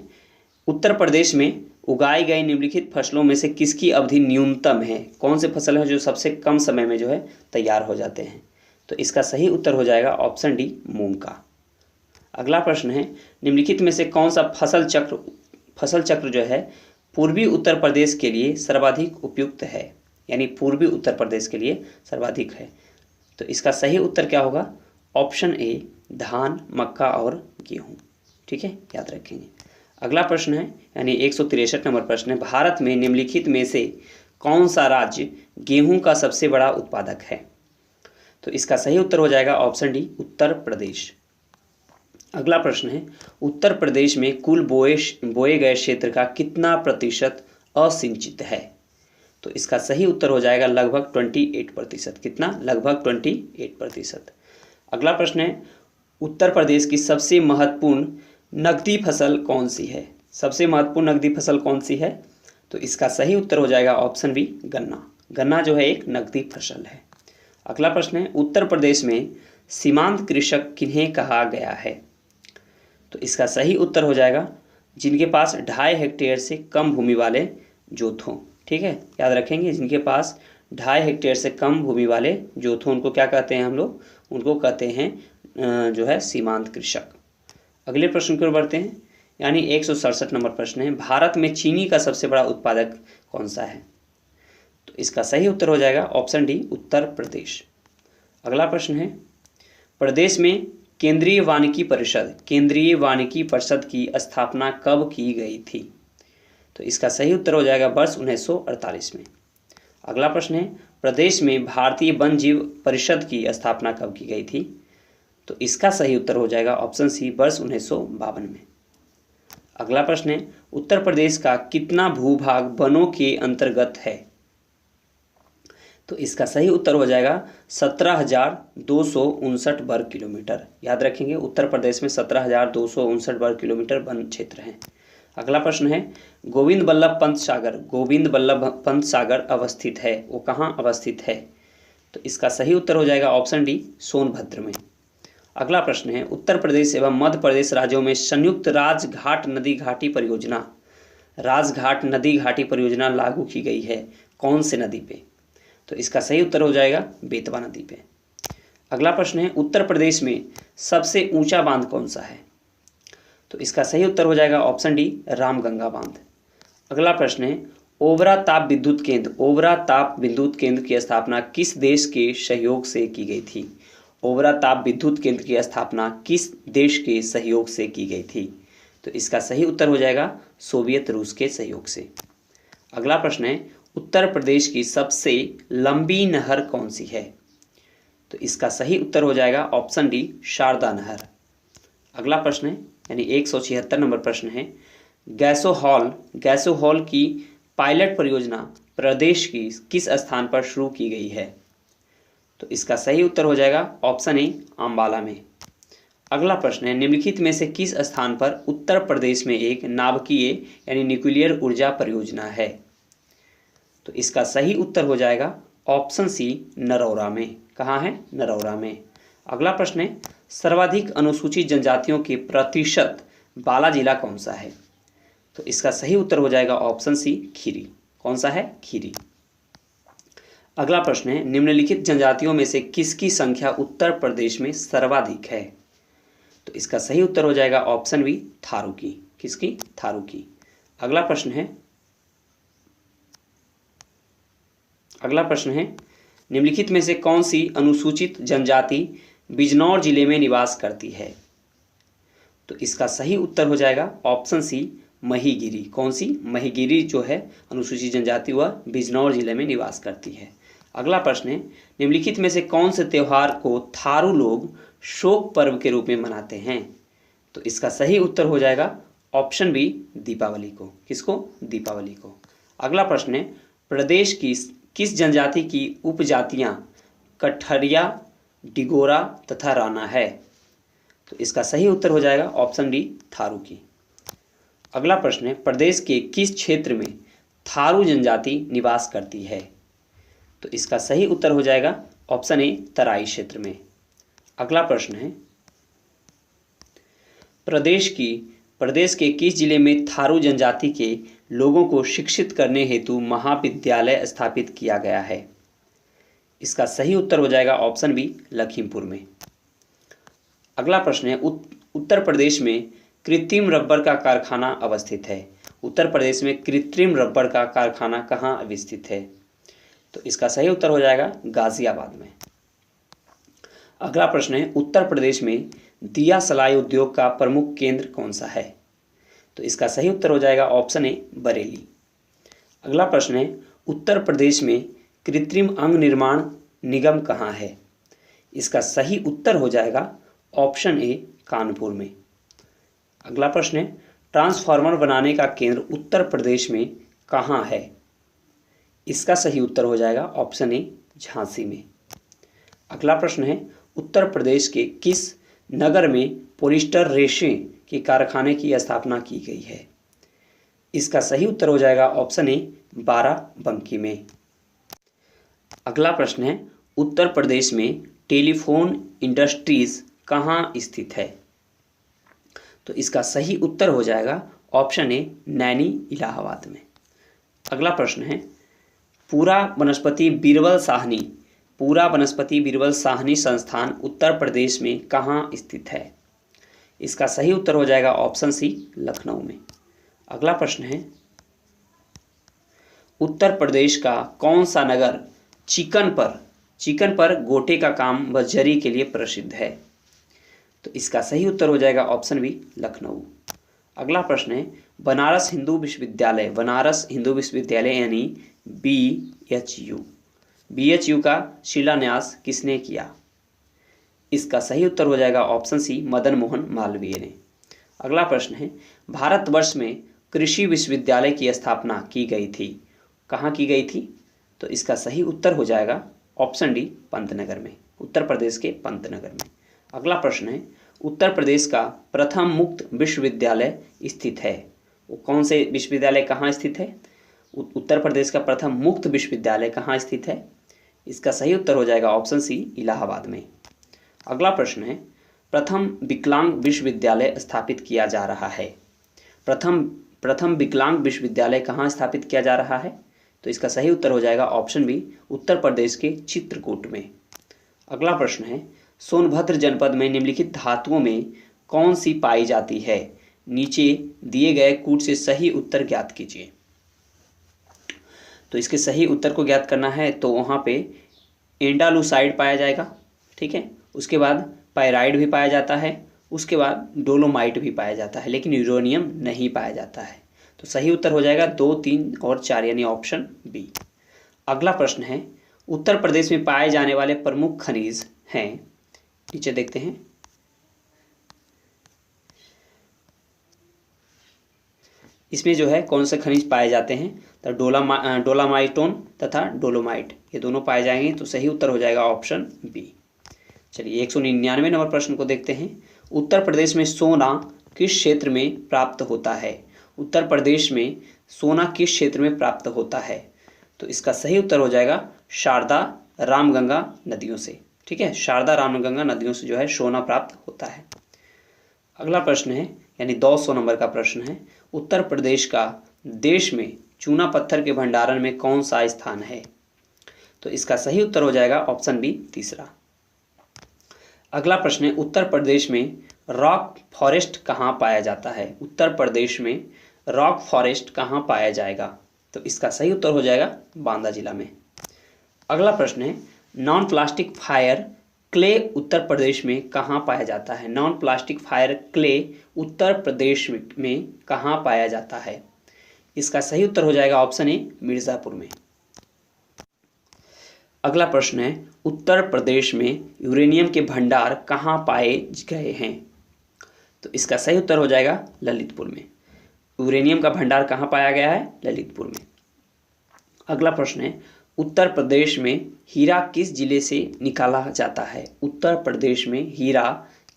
उत्तर प्रदेश में उगाई गई निम्नलिखित फसलों में से किसकी अवधि न्यूनतम है? कौन से फसल है जो सबसे कम समय में जो है तैयार हो जाते हैं? तो इसका सही उत्तर हो जाएगा ऑप्शन डी, मूंग का। अगला प्रश्न है, निम्नलिखित में से कौन सा फसल चक्र जो है पूर्वी उत्तर प्रदेश के लिए सर्वाधिक उपयुक्त है? यानी पूर्वी उत्तर प्रदेश के लिए सर्वाधिक है। तो इसका सही उत्तर क्या होगा? ऑप्शन ए, धान, मक्का और गेहूं। ठीक है, याद रखेंगे। अगला प्रश्न है, यानी 163 नंबर प्रश्न है, भारत में निम्नलिखित में से कौन सा राज्य गेहूं का सबसे बड़ा उत्पादक है? तो इसका सही उत्तर हो जाएगा ऑप्शन डी, उत्तर प्रदेश। अगला प्रश्न है, उत्तर प्रदेश में कुल बोए गए क्षेत्र का कितना प्रतिशत असिंचित है? तो इसका सही उत्तर हो जाएगा लगभग 28%। कितना? लगभग 28%। अगला प्रश्न है, उत्तर प्रदेश की सबसे महत्वपूर्ण नकदी फसल कौन सी है? सबसे महत्वपूर्ण नकदी फसल कौन सी है? तो इसका सही उत्तर हो जाएगा ऑप्शन बी, गन्ना। गन्ना जो है एक नकदी फसल है। अगला प्रश्न है, उत्तर प्रदेश में सीमांत कृषक किन्हें कहा गया है? तो इसका सही उत्तर हो जाएगा जिनके पास 2.5 हेक्टेयर से कम भूमि वाले जोत हों। ठीक है, याद रखेंगे, जिनके पास 2.5 हेक्टेयर से कम भूमि वाले जोत हों, उनको क्या कहते हैं हम लोग? उनको कहते हैं जो है सीमांत कृषक। अगले प्रश्न की ओर बढ़ते हैं, यानी 167 नंबर प्रश्न है, भारत में चीनी का सबसे बड़ा उत्पादक कौन सा है? तो इसका सही उत्तर हो जाएगा ऑप्शन डी, उत्तर प्रदेश। अगला प्रश्न है, प्रदेश में केंद्रीय वानिकी परिषद की स्थापना कब की गई थी? तो इसका सही उत्तर हो जाएगा वर्ष 1948 में। अगला प्रश्न है, प्रदेश में भारतीय वन जीव परिषद की स्थापना कब की गई थी? तो इसका सही उत्तर हो जाएगा ऑप्शन सी, वर्ष 1952 में। अगला प्रश्न है, उत्तर प्रदेश का कितना भूभाग वनों के अंतर्गत है? तो इसका सही उत्तर हो जाएगा 17,259 वर्ग किलोमीटर। याद रखेंगे, उत्तर प्रदेश में 17,259 वर्ग किलोमीटर वन क्षेत्र है। अगला प्रश्न है, गोविंद बल्लभ पंत सागर अवस्थित है, वो कहाँ अवस्थित है? तो इसका सही उत्तर हो जाएगा ऑप्शन डी, सोनभद्र में। अगला प्रश्न है, उत्तर प्रदेश एवं मध्य प्रदेश राज्यों में संयुक्त राजघाट नदी घाटी परियोजना लागू की गई है, कौन से नदी पे? तो इसका सही उत्तर हो जाएगा बेतवा नदी पे। अगला प्रश्न है, उत्तर प्रदेश में सबसे ऊंचा बांध कौन सा है? तो इसका सही उत्तर हो जाएगा ऑप्शन डी, रामगंगा बांध। अगला प्रश्न है, ओबरा ताप विद्युत केंद्र की स्थापना किस देश के सहयोग से की गई थी? ओबरा ताप विद्युत केंद्र की स्थापना किस देश के सहयोग से की गई थी? तो इसका सही उत्तर हो जाएगा सोवियत रूस के सहयोग से। अगला प्रश्न है, उत्तर प्रदेश की सबसे लंबी नहर कौन सी है? तो इसका सही उत्तर हो जाएगा ऑप्शन डी, शारदा नहर। अगला प्रश्न है, यानी 176 नंबर प्रश्न है, गैसोहॉल की पायलट परियोजना प्रदेश की किस स्थान पर शुरू की गई है? तो इसका सही उत्तर हो जाएगा ऑप्शन ए, अंबाला में। अगला प्रश्न है, निम्नलिखित में से किस स्थान पर उत्तर प्रदेश में एक नाभिकीय यानी न्यूक्लियर ऊर्जा परियोजना है? तो इसका सही उत्तर हो जाएगा ऑप्शन सी, नरौरा में। कहाँ है? नरौरा में। अगला प्रश्न है, सर्वाधिक अनुसूचित जनजातियों के प्रतिशत वाला जिला कौन सा है? तो इसका सही उत्तर हो जाएगा ऑप्शन सी, खीरी। कौन सा है? खीरी। अगला प्रश्न है, निम्नलिखित जनजातियों में से किसकी संख्या उत्तर प्रदेश में सर्वाधिक है? तो इसका सही उत्तर हो जाएगा ऑप्शन बी, थारू की। किसकी? थारू की। अगला प्रश्न है, अगला प्रश्न है, निम्नलिखित में से कौन सी अनुसूचित जनजाति बिजनौर जिले में निवास करती है? तो इसका सही उत्तर हो जाएगा ऑप्शन सी, महिगिरी। कौन सी? महिगिरी जो है अनुसूचित जनजाति वह बिजनौर जिले में निवास करती है। अगला प्रश्न है, निम्नलिखित में से कौन से त्यौहार को थारू लोग शोक पर्व के रूप में मनाते हैं? तो इसका सही उत्तर हो जाएगा ऑप्शन बी, दीपावली को। किसको? दीपावली को। अगला प्रश्न है, प्रदेश की किस जनजाति की उपजातियां कठरिया, डिगोरा तथा राणा है? तो इसका सही उत्तर हो जाएगा ऑप्शन डी, थारू की। अगला प्रश्न है, प्रदेश के किस क्षेत्र में थारू जनजाति निवास करती है? तो इसका सही उत्तर हो जाएगा ऑप्शन ए, तराई क्षेत्र में। अगला प्रश्न है, प्रदेश के किस जिले में थारू जनजाति के लोगों को शिक्षित करने हेतु महाविद्यालय स्थापित किया गया है? इसका सही उत्तर हो जाएगा ऑप्शन बी, लखीमपुर में। अगला प्रश्न है, उत्तर प्रदेश में कृत्रिम रबर का कारखाना अवस्थित है। उत्तर प्रदेश में कृत्रिम रबर का कारखाना कहाँ अवस्थित है? तो इसका सही उत्तर हो जाएगा गाजियाबाद में। अगला प्रश्न है, उत्तर प्रदेश में दिया सलाई उद्योग का प्रमुख केंद्र कौन सा है? तो इसका सही उत्तर हो जाएगा ऑप्शन ए, बरेली। अगला प्रश्न है, उत्तर प्रदेश में कृत्रिम अंग निर्माण निगम कहाँ है? इसका सही उत्तर हो जाएगा ऑप्शन ए, कानपुर में। अगला प्रश्न है, ट्रांसफार्मर बनाने का केंद्र उत्तर प्रदेश में कहाँ है? इसका सही उत्तर हो जाएगा ऑप्शन ए, झांसी में। अगला प्रश्न है, उत्तर प्रदेश के किस नगर में पॉलिस्टर रेशे के कारखाने की स्थापना की गई है? इसका सही उत्तर हो जाएगा ऑप्शन ए, बाराबंकी में। अगला प्रश्न है, उत्तर प्रदेश में टेलीफोन इंडस्ट्रीज कहाँ स्थित है? तो इसका सही उत्तर हो जाएगा ऑप्शन ए, नैनी, इलाहाबाद में। अगला प्रश्न है, पूरा वनस्पति बीरबल साहनी संस्थान उत्तर प्रदेश में कहाँ स्थित है? इसका सही उत्तर हो जाएगा ऑप्शन सी, लखनऊ में। अगला प्रश्न है, उत्तर प्रदेश का कौन सा नगर चिकन पर गोटे का काम व जरी के लिए प्रसिद्ध है? तो इसका सही उत्तर हो जाएगा ऑप्शन बी, लखनऊ। अगला प्रश्न है, बनारस हिंदू विश्वविद्यालय यानी BHU का शिलान्यास किसने किया? इसका सही उत्तर हो जाएगा ऑप्शन सी, मदन मोहन मालवीय ने। अगला प्रश्न है, भारतवर्ष में कृषि विश्वविद्यालय की स्थापना की गई थी, कहाँ की गई थी? तो इसका सही उत्तर हो जाएगा ऑप्शन डी, पंतनगर में, उत्तर प्रदेश के पंतनगर में। अगला प्रश्न है, उत्तर प्रदेश का प्रथम मुक्त विश्वविद्यालय स्थित है, वो कौन से विश्वविद्यालय कहाँ स्थित है? उत्तर प्रदेश का प्रथम मुक्त विश्वविद्यालय कहाँ स्थित है? इसका सही उत्तर हो जाएगा ऑप्शन सी, इलाहाबाद में। अगला प्रश्न है, प्रथम विकलांग विश्वविद्यालय स्थापित किया जा रहा है, प्रथम विकलांग विश्वविद्यालय कहाँ स्थापित किया जा रहा है? तो इसका सही उत्तर हो जाएगा ऑप्शन बी, उत्तर प्रदेश के चित्रकूट में। अगला प्रश्न है, सोनभद्र जनपद में निम्नलिखित धातुओं में कौन सी पाई जाती है? नीचे दिए गए कूट से सही उत्तर ज्ञात कीजिए। तो इसके सही उत्तर को ज्ञात करना है तो वहाँ पे एंडालुसाइड पाया जाएगा, ठीक है। उसके बाद पायराइड भी पाया जाता है, उसके बाद डोलोमाइट भी पाया जाता है, लेकिन यूरेनियम नहीं पाया जाता है। तो सही उत्तर हो जाएगा 2, 3 और 4 यानी ऑप्शन बी। अगला प्रश्न है, उत्तर प्रदेश में पाए जाने वाले प्रमुख खनिज हैं, नीचे देखते हैं। इसमें जो है कौन से खनिज पाए जाते हैं? तो डोलामाइटोन तथा डोलोमाइट, ये दोनों पाए जाएंगे। तो सही उत्तर हो जाएगा ऑप्शन बी। चलिए 199 नंबर प्रश्न को देखते हैं। उत्तर प्रदेश में सोना किस क्षेत्र में प्राप्त होता है? उत्तर प्रदेश में सोना किस क्षेत्र में प्राप्त होता है? तो इसका सही उत्तर हो जाएगा शारदा रामगंगा नदियों से, ठीक है। शारदा रामगंगा नदियों से जो है सोना प्राप्त होता है। अगला प्रश्न है यानी 200 नंबर का प्रश्न है, उत्तर प्रदेश का देश में चूना पत्थर के भंडारण में कौन सा स्थान है? तो इसका सही उत्तर हो जाएगा ऑप्शन बी, तीसरा। अगला प्रश्न है, उत्तर प्रदेश में रॉक फॉरेस्ट कहाँ पाया जाता है? उत्तर प्रदेश में रॉक फॉरेस्ट कहाँ पाया जाएगा? तो इसका सही उत्तर हो जाएगा बांदा जिला में। अगला प्रश्न है, non plastic fire clay Uttar Pradesh में कहाँ पाया जाता है? Non plastic fire clay Uttar Pradesh में कहाँ पाया जाता है? इसका सही उत्तर हो जाएगा ऑप्शन ए, मिर्ज़ापुर में। अगला प्रश्न है, उत्तर प्रदेश में यूरेनियम के भंडार कहाँ पाए गए हैं? तो इसका सही उत्तर हो जाएगा ललितपुर में। यूरेनियम का भंडार कहाँ पाया गया है? ललितपुर में। अगला प्रश्न है, उत्तर प्रदेश में हीरा किस जिले से निकाला जाता है? उत्तर प्रदेश में हीरा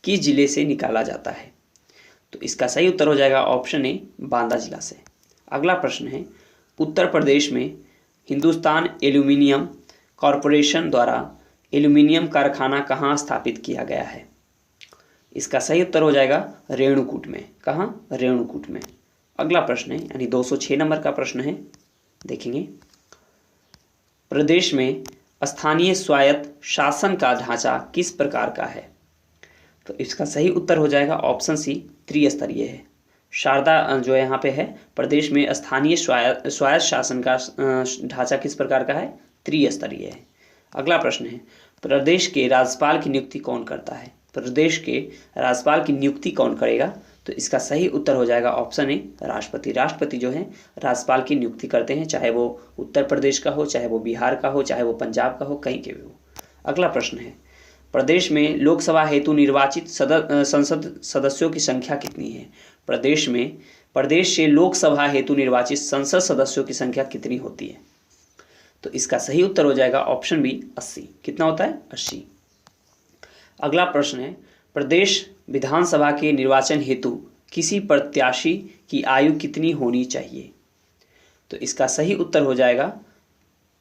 किस जिले से निकाला जाता है? तो इसका सही उत्तर हो जाएगा ऑप्शन ए, बांदा जिला से। अगला प्रश्न है, उत्तर प्रदेश में हिंदुस्तान एल्यूमिनियम कॉरपोरेशन द्वारा एल्यूमिनियम कारखाना कहाँ स्थापित किया गया है? इसका सही उत्तर हो जाएगा रेणुकूट में। कहाँ? रेणुकूट में। अगला प्रश्न है, यानी 206 नंबर का प्रश्न है, देखेंगे। प्रदेश में स्थानीय स्वायत्त शासन का ढांचा किस प्रकार का है? तो इसका सही उत्तर हो जाएगा ऑप्शन सी, त्रिस्तरीय है। शारदा जो यहाँ पे है, प्रदेश में स्थानीय स्वायत्त शासन का ढांचा किस प्रकार का है? त्रिस्तरीय है। अगला प्रश्न है, प्रदेश के राज्यपाल की नियुक्ति कौन करता है? प्रदेश के राज्यपाल की नियुक्ति कौन करेगा? तो इसका सही उत्तर हो जाएगा ऑप्शन ए, राष्ट्रपति। राष्ट्रपति जो है राज्यपाल की नियुक्ति करते हैं, चाहे वो उत्तर प्रदेश का हो, चाहे वो बिहार का हो, चाहे वो पंजाब का हो, कहीं के भी हो। अगला प्रश्न है, प्रदेश में लोकसभा हेतु निर्वाचित संसद सदस्यों की संख्या कितनी है? प्रदेश से लोकसभा हेतु निर्वाचित संसद सदस्यों की संख्या कितनी होती है? तो इसका सही उत्तर हो जाएगा ऑप्शन बी, 80। कितना होता है? 80। अगला प्रश्न है, प्रदेश विधानसभा के निर्वाचन हेतु किसी प्रत्याशी की आयु कितनी होनी चाहिए? तो इसका सही उत्तर हो जाएगा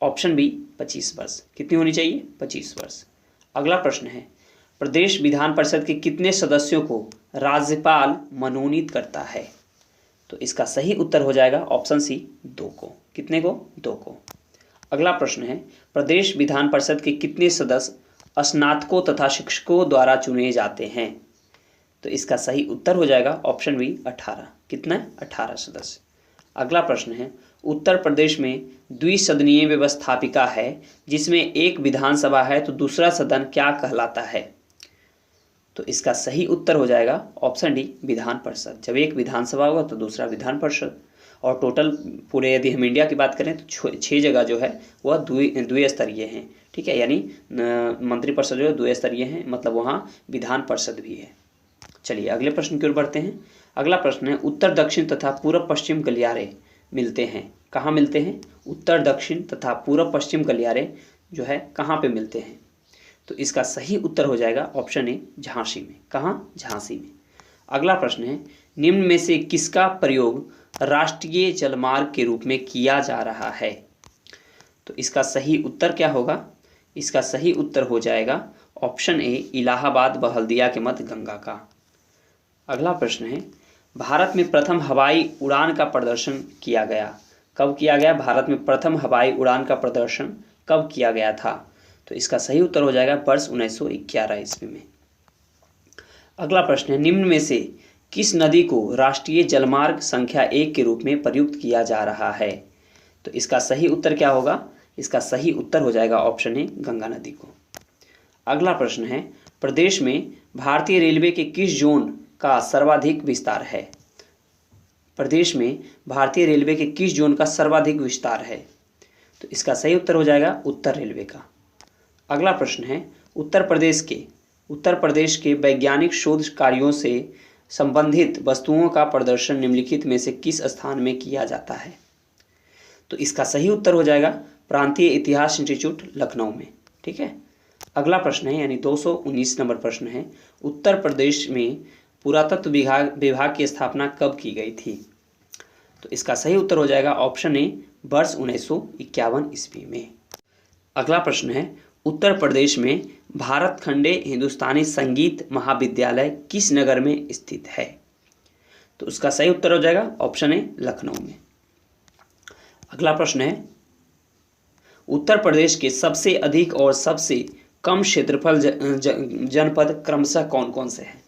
ऑप्शन बी, 25 वर्ष। कितनी होनी चाहिए? 25 वर्ष। अगला प्रश्न है, प्रदेश विधान परिषद के कितने सदस्यों को राज्यपाल मनोनीत करता है? तो इसका सही उत्तर हो जाएगा ऑप्शन सी, 2 को। कितने को? 2 को। अगला प्रश्न है, प्रदेश विधान परिषद के कितने सदस्य स्नातकों तथा शिक्षकों द्वारा चुने जाते हैं? तो इसका सही उत्तर हो जाएगा ऑप्शन बी, 18। कितना? 18 सदस्य। अगला प्रश्न है, उत्तर प्रदेश में द्विसदनीय व्यवस्थापिका है जिसमें एक विधानसभा है तो दूसरा सदन क्या कहलाता है? तो इसका सही उत्तर हो जाएगा ऑप्शन डी, विधान परिषद। जब एक विधानसभा होगा तो दूसरा विधान परिषद। और टोटल पूरे यदि हम इंडिया की बात करें तो 6 जगह जो है वह द्विस्तरीय हैं। ठीक है, यानी मंत्रिपरिषद जो है द्विस्तरीय है, मतलब वहाँ विधान परिषद भी है। चलिए अगले प्रश्न की ओर बढ़ते हैं। अगला प्रश्न है, उत्तर दक्षिण तथा पूर्व पश्चिम गलियारे मिलते हैं। कहाँ मिलते हैं? उत्तर दक्षिण तथा पूर्व पश्चिम गलियारे जो है कहाँ पे मिलते हैं? तो इसका सही उत्तर हो जाएगा ऑप्शन ए, झांसी में। कहाँ? झांसी में। अगला प्रश्न है, निम्न में से किसका प्रयोग राष्ट्रीय जलमार्ग के रूप में किया जा रहा है? तो इसका सही उत्तर क्या होगा? इसका सही उत्तर हो जाएगा ऑप्शन ए, इलाहाबाद व हल्दिया के मध्य गंगा का। अगला प्रश्न है, भारत में प्रथम हवाई उड़ान का प्रदर्शन किया गया। कब किया गया? भारत में प्रथम हवाई उड़ान का प्रदर्शन कब किया गया था? तो इसका सही उत्तर हो जाएगा वर्ष 1911 ईस्वी में। अगला प्रश्न है, निम्न में से किस नदी को राष्ट्रीय जलमार्ग संख्या 1 के रूप में प्रयुक्त किया जा रहा है? तो इसका सही उत्तर क्या होगा? इसका सही उत्तर हो जाएगा ऑप्शन ए, गंगा नदी को। अगला प्रश्न है, प्रदेश में भारतीय रेलवे के किस जोन का सर्वाधिक विस्तार है? प्रदेश में भारतीय रेलवे के किस जोन का सर्वाधिक विस्तार है? तो इसका सही उत्तर हो जाएगा उत्तर रेलवे का। अगला प्रश्न है, उत्तर प्रदेश के वैज्ञानिक शोध कार्यों से संबंधित वस्तुओं का प्रदर्शन निम्नलिखित में से किस स्थान में किया जाता है? तो इसका सही उत्तर हो जाएगा प्रांतीय इतिहास इंस्टीट्यूट लखनऊ में। ठीक है। अगला प्रश्न है, यानी 219 नंबर प्रश्न है, उत्तर प्रदेश में पुरातत्व विभाग की स्थापना कब की गई थी? तो इसका सही उत्तर हो जाएगा ऑप्शन ए, वर्ष 1951 ईस्वी में। अगला प्रश्न है, उत्तर प्रदेश में भारत खंडे हिंदुस्तानी संगीत महाविद्यालय किस नगर में स्थित है? तो उसका सही उत्तर हो जाएगा ऑप्शन ए, लखनऊ में। अगला प्रश्न है, उत्तर प्रदेश के सबसे अधिक और सबसे कम क्षेत्रफल जनपद क्रमशः कौन कौन से हैं?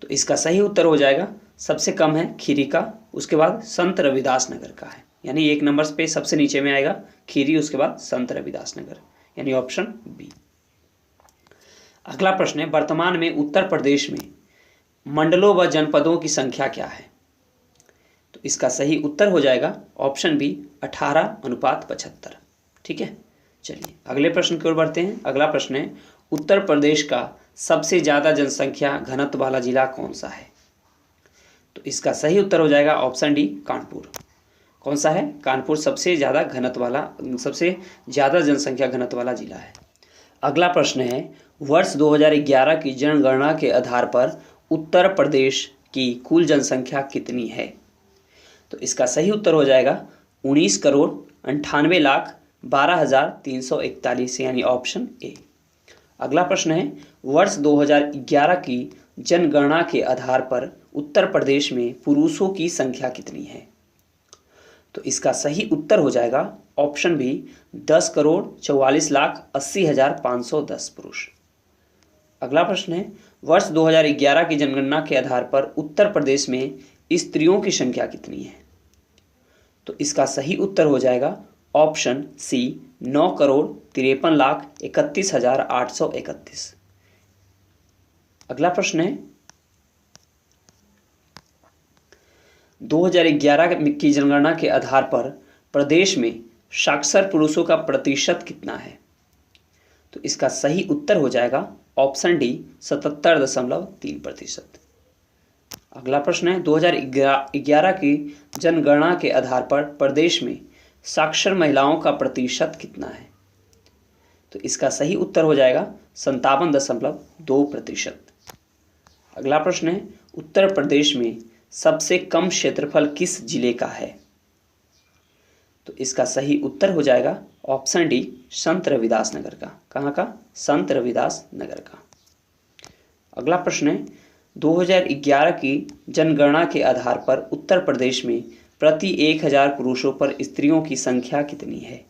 तो इसका सही उत्तर हो जाएगा, सबसे कम है खीरी का, उसके बाद संत रविदास नगर का है। यानी 1 नंबर पे सबसे नीचे में आएगा खीरी, उसके बाद संत रविदास नगर, यानी ऑप्शन बी। अगला प्रश्न है, वर्तमान में उत्तर प्रदेश में मंडलों व जनपदों की संख्या क्या है? तो इसका सही उत्तर हो जाएगा ऑप्शन बी 18:75। ठीक है, चलिए अगले प्रश्न की ओर बढ़ते हैं। अगला प्रश्न है, उत्तर प्रदेश का सबसे ज़्यादा जनसंख्या घनत्व वाला जिला कौन सा है? तो इसका सही उत्तर हो जाएगा ऑप्शन डी कानपुर। कौन सा है? कानपुर सबसे ज़्यादा जनसंख्या घनत्व वाला जिला है। अगला प्रश्न है, वर्ष 2011 की जनगणना के आधार पर उत्तर प्रदेश की कुल जनसंख्या कितनी है? तो इसका सही उत्तर हो जाएगा 19,98,12,341, यानी ऑप्शन ए। अगला प्रश्न है, वर्ष 2011 की जनगणना के आधार पर उत्तर प्रदेश में पुरुषों की संख्या कितनी है? तो इसका सही उत्तर हो जाएगा ऑप्शन बी 10,44,80,510 पुरुष। अगला प्रश्न है, वर्ष 2011 की जनगणना के आधार पर उत्तर प्रदेश में स्त्रियों की संख्या कितनी है? तो इसका सही उत्तर हो जाएगा ऑप्शन सी 9,53,31,831। अगला प्रश्न है, 2011 की जनगणना के आधार पर प्रदेश में साक्षर पुरुषों का प्रतिशत कितना है? तो इसका सही उत्तर हो जाएगा ऑप्शन डी 77.3%। अगला प्रश्न है, 2011 की जनगणना के आधार पर प्रदेश में साक्षर महिलाओं का प्रतिशत कितना है? तो इसका सही उत्तर हो जाएगा 57.2%। अगला प्रश्न है, उत्तर प्रदेश में सबसे कम क्षेत्रफल किस जिले का है? तो इसका सही उत्तर हो जाएगा ऑप्शन डी संत रविदास नगर का। कहाँ का? संत रविदास नगर का। अगला प्रश्न है, 2011 की जनगणना के आधार पर उत्तर प्रदेश में प्रति 1000 पुरुषों पर स्त्रियों की संख्या कितनी है?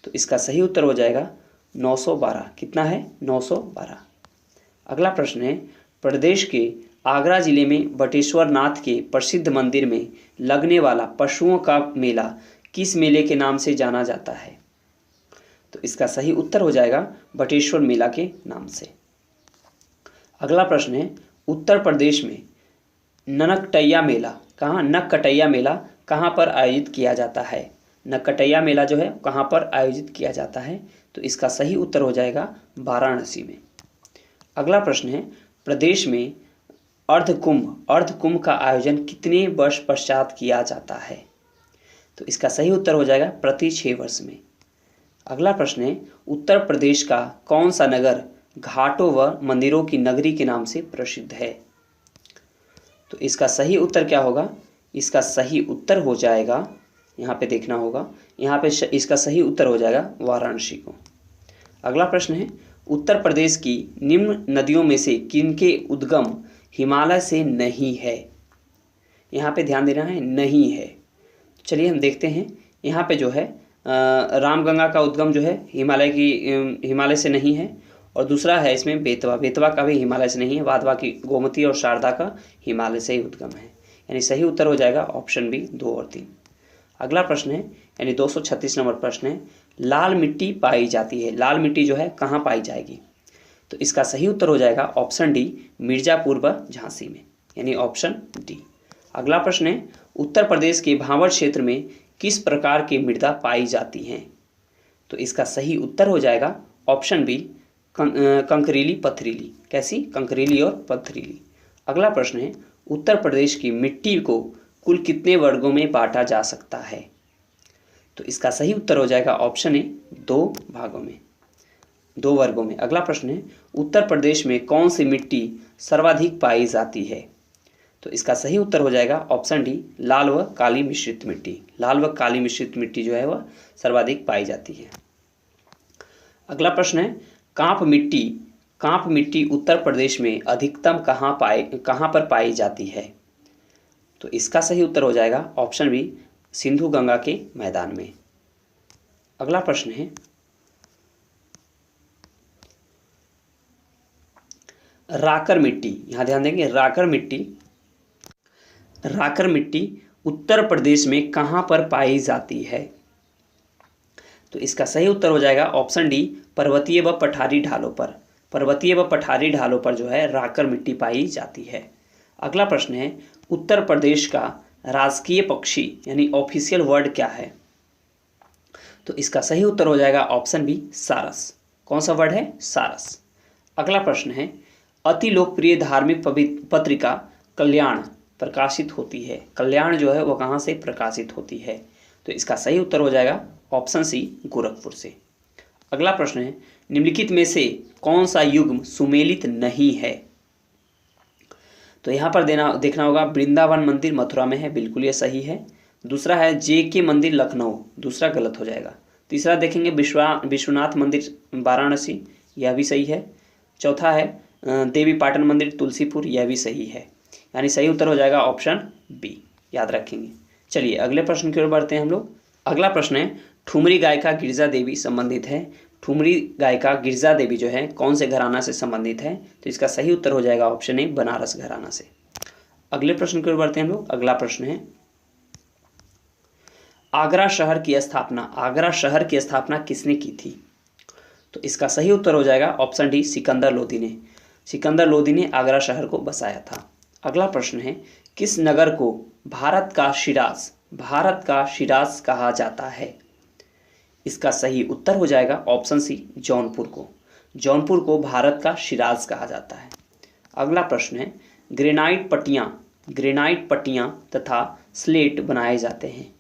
तो इसका सही उत्तर हो जाएगा 912। कितना है? 912। अगला प्रश्न है, प्रदेश के आगरा जिले में बटेश्वर नाथ के प्रसिद्ध मंदिर में लगने वाला पशुओं का मेला किस मेले के नाम से जाना जाता है? तो इसका सही उत्तर हो जाएगा बटेश्वर मेला के नाम से। अगला प्रश्न है, उत्तर प्रदेश में ननकटैया मेला कहाँ पर आयोजित किया जाता है? नकटैया मेला जो है कहाँ पर आयोजित किया जाता है? तो इसका सही उत्तर हो जाएगा वाराणसी में। अगला प्रश्न है, प्रदेश में अर्धकुंभ का आयोजन कितने वर्ष पश्चात किया जाता है? तो इसका सही उत्तर हो जाएगा प्रति 6 वर्ष में। अगला प्रश्न है, उत्तर प्रदेश का कौन सा नगर घाटों व मंदिरों की नगरी के नाम से प्रसिद्ध है? तो इसका सही उत्तर क्या होगा? इसका सही उत्तर हो जाएगा, यहाँ पे देखना होगा, यहाँ पे इसका सही उत्तर हो जाएगा वाराणसी को। अगला प्रश्न है, उत्तर प्रदेश की निम्न नदियों में से किनके उद्गम हिमालय से नहीं है? यहाँ पे ध्यान देना है, नहीं है। चलिए हम देखते हैं, यहाँ पे जो है रामगंगा का उद्गम जो है हिमालय से नहीं है, और दूसरा है इसमें बेतवा का भी हिमालय से नहीं है। वाधवा की गोमती और शारदा का हिमालय से ही उद्गम है, यानी सही उत्तर हो जाएगा ऑप्शन बी 2 और 3। अगला प्रश्न है, यानी 236 नंबर प्रश्न है, लाल मिट्टी पाई जाती है, लाल मिट्टी जो है कहाँ पाई जाएगी? तो इसका सही उत्तर हो जाएगा ऑप्शन डी मिर्जापुर व झांसी में, यानी ऑप्शन डी। अगला प्रश्न है, उत्तर प्रदेश के भावर क्षेत्र में किस प्रकार की मृदा पाई जाती हैं? तो इसका सही उत्तर हो जाएगा ऑप्शन बी कंकरीली पथरीली। कैसी? कंकरीली और पथरीली। अगला प्रश्न है, उत्तर प्रदेश की मिट्टी को कुल कितने वर्गों में बांटा जा सकता है? तो इसका सही उत्तर हो जाएगा ऑप्शन ए 2 वर्गों में। अगला प्रश्न है, उत्तर प्रदेश में कौन सी मिट्टी सर्वाधिक पाई जाती है? तो इसका सही उत्तर हो जाएगा ऑप्शन डी लाल व काली मिश्रित मिट्टी। लाल व काली मिश्रित मिट्टी जो है वह सर्वाधिक पाई जाती है। अगला प्रश्न है, कांप मिट्टी उत्तर प्रदेश में अधिकतम कहाँ पर पाई जाती है? तो इसका सही उत्तर हो जाएगा ऑप्शन बी सिंधु गंगा के मैदान में। अगला प्रश्न है, राकर मिट्टी, यहाँ ध्यान देंगे, राकर मिट्टी उत्तर प्रदेश में कहाँ पर पाई जाती है? तो इसका सही उत्तर हो जाएगा ऑप्शन डी, पर्वतीय व पठारी ढालों पर। पर्वतीय व पठारी ढालों पर जो है राकर मिट्टी पाई जाती है। अगला प्रश्न है, उत्तर प्रदेश का राजकीय पक्षी यानी ऑफिशियल वर्ड क्या है? तो इसका सही उत्तर हो जाएगा ऑप्शन बी, सारस। कौन सा वर्ड है? सारस। अगला प्रश्न है, अति लोकप्रिय धार्मिक पत्रिका कल्याण प्रकाशित होती है। कल्याण जो है वो कहाँ से प्रकाशित होती है? तो इसका सही उत्तर हो जाएगा ऑप्शन सी, गोरखपुर से। अगला प्रश्न है, निम्नलिखित में से कौन सा युग्म सुमेलित नहीं है? तो यहाँ पर देखना होगा, वृंदावन मंदिर मथुरा में है, बिल्कुल ये सही है। दूसरा है JK मंदिर लखनऊ, दूसरा गलत हो जाएगा। तीसरा देखेंगे विश्वनाथ मंदिर वाराणसी, यह भी सही है। चौथा है देवी पाटन मंदिर तुलसीपुर, यह भी सही है। यानी सही उत्तर हो जाएगा ऑप्शन बी, याद रखेंगे। चलिए अगले प्रश्न की ओर बढ़ते हैं हम लोग। अगला प्रश्न है, ठुमरी गायिका गिरिजा देवी संबंधित है। ठुमरी गायिका गिरिजा देवी जो है कौन से घराना से संबंधित है? तो इसका सही उत्तर हो जाएगा ऑप्शन ए, बनारस घराना से। अगले प्रश्न की ओर बढ़ते हैं हम लोग। अगला प्रश्न है, आगरा शहर की स्थापना किसने की थी? तो इसका सही उत्तर हो जाएगा ऑप्शन डी, सिकंदर लोदी ने। सिकंदर लोदी ने आगरा शहर को बसाया था। अगला प्रश्न है, किस नगर को भारत का शिराज कहा जाता है? इसका सही उत्तर हो जाएगा ऑप्शन सी, जौनपुर को। जौनपुर को भारत का शिराज कहा जाता है। अगला प्रश्न है, ग्रेनाइट पट्टियाँ तथा स्लेट बनाए जाते हैं,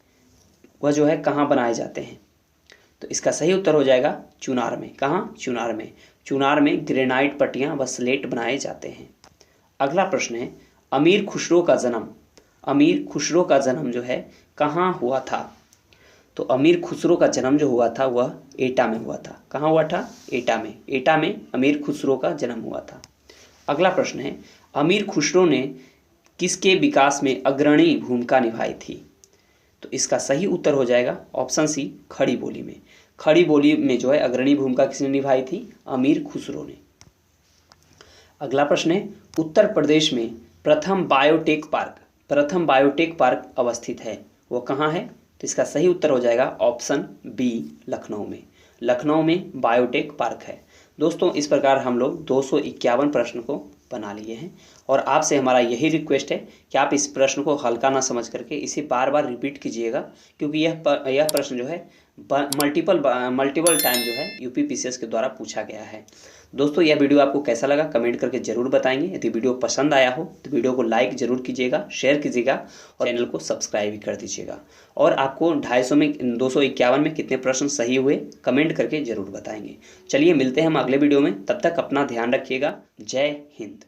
वह जो है कहाँ बनाए जाते हैं? तो इसका सही उत्तर हो जाएगा चुनार में। कहाँ? चुनार में। चुनार में ग्रेनाइट पट्टियाँ व स्लेट बनाए जाते हैं। अगला प्रश्न है, अमीर खुसरो का जन्म जो है कहाँ हुआ था? तो अमीर खुसरो का जन्म जो हुआ था वह एटा में हुआ था। कहाँ हुआ था? एटा में। एटा में अमीर खुसरो का जन्म हुआ था। अगला प्रश्न है, अमीर खुसरो ने किसके विकास में अग्रणी भूमिका निभाई थी? तो इसका सही उत्तर हो जाएगा ऑप्शन सी, खड़ी बोली में। खड़ी बोली में जो है अग्रणी भूमिका किसने निभाई थी? अमीर खुसरो ने। अगला प्रश्न है, उत्तर प्रदेश में प्रथम बायोटेक पार्क अवस्थित है, वो कहाँ है? तो इसका सही उत्तर हो जाएगा ऑप्शन बी, लखनऊ में। लखनऊ में बायोटेक पार्क है। दोस्तों इस प्रकार हम लोग 251 प्रश्न को बना लिए हैं और आपसे हमारा यही रिक्वेस्ट है कि आप इस प्रश्न को हल्का ना समझ करके इसे बार बार रिपीट कीजिएगा, क्योंकि यह प्रश्न जो है मल्टीपल टाइम जो है UPPCS के द्वारा पूछा गया है। दोस्तों यह वीडियो आपको कैसा लगा कमेंट करके ज़रूर बताएंगे। यदि वीडियो पसंद आया हो तो वीडियो को लाइक ज़रूर कीजिएगा, शेयर कीजिएगा और चैनल को सब्सक्राइब भी कर दीजिएगा। और आपको 251 में कितने प्रश्न सही हुए कमेंट करके ज़रूर बताएंगे। चलिए मिलते हैं हम अगले वीडियो में, तब तक अपना ध्यान रखिएगा। जय हिंद।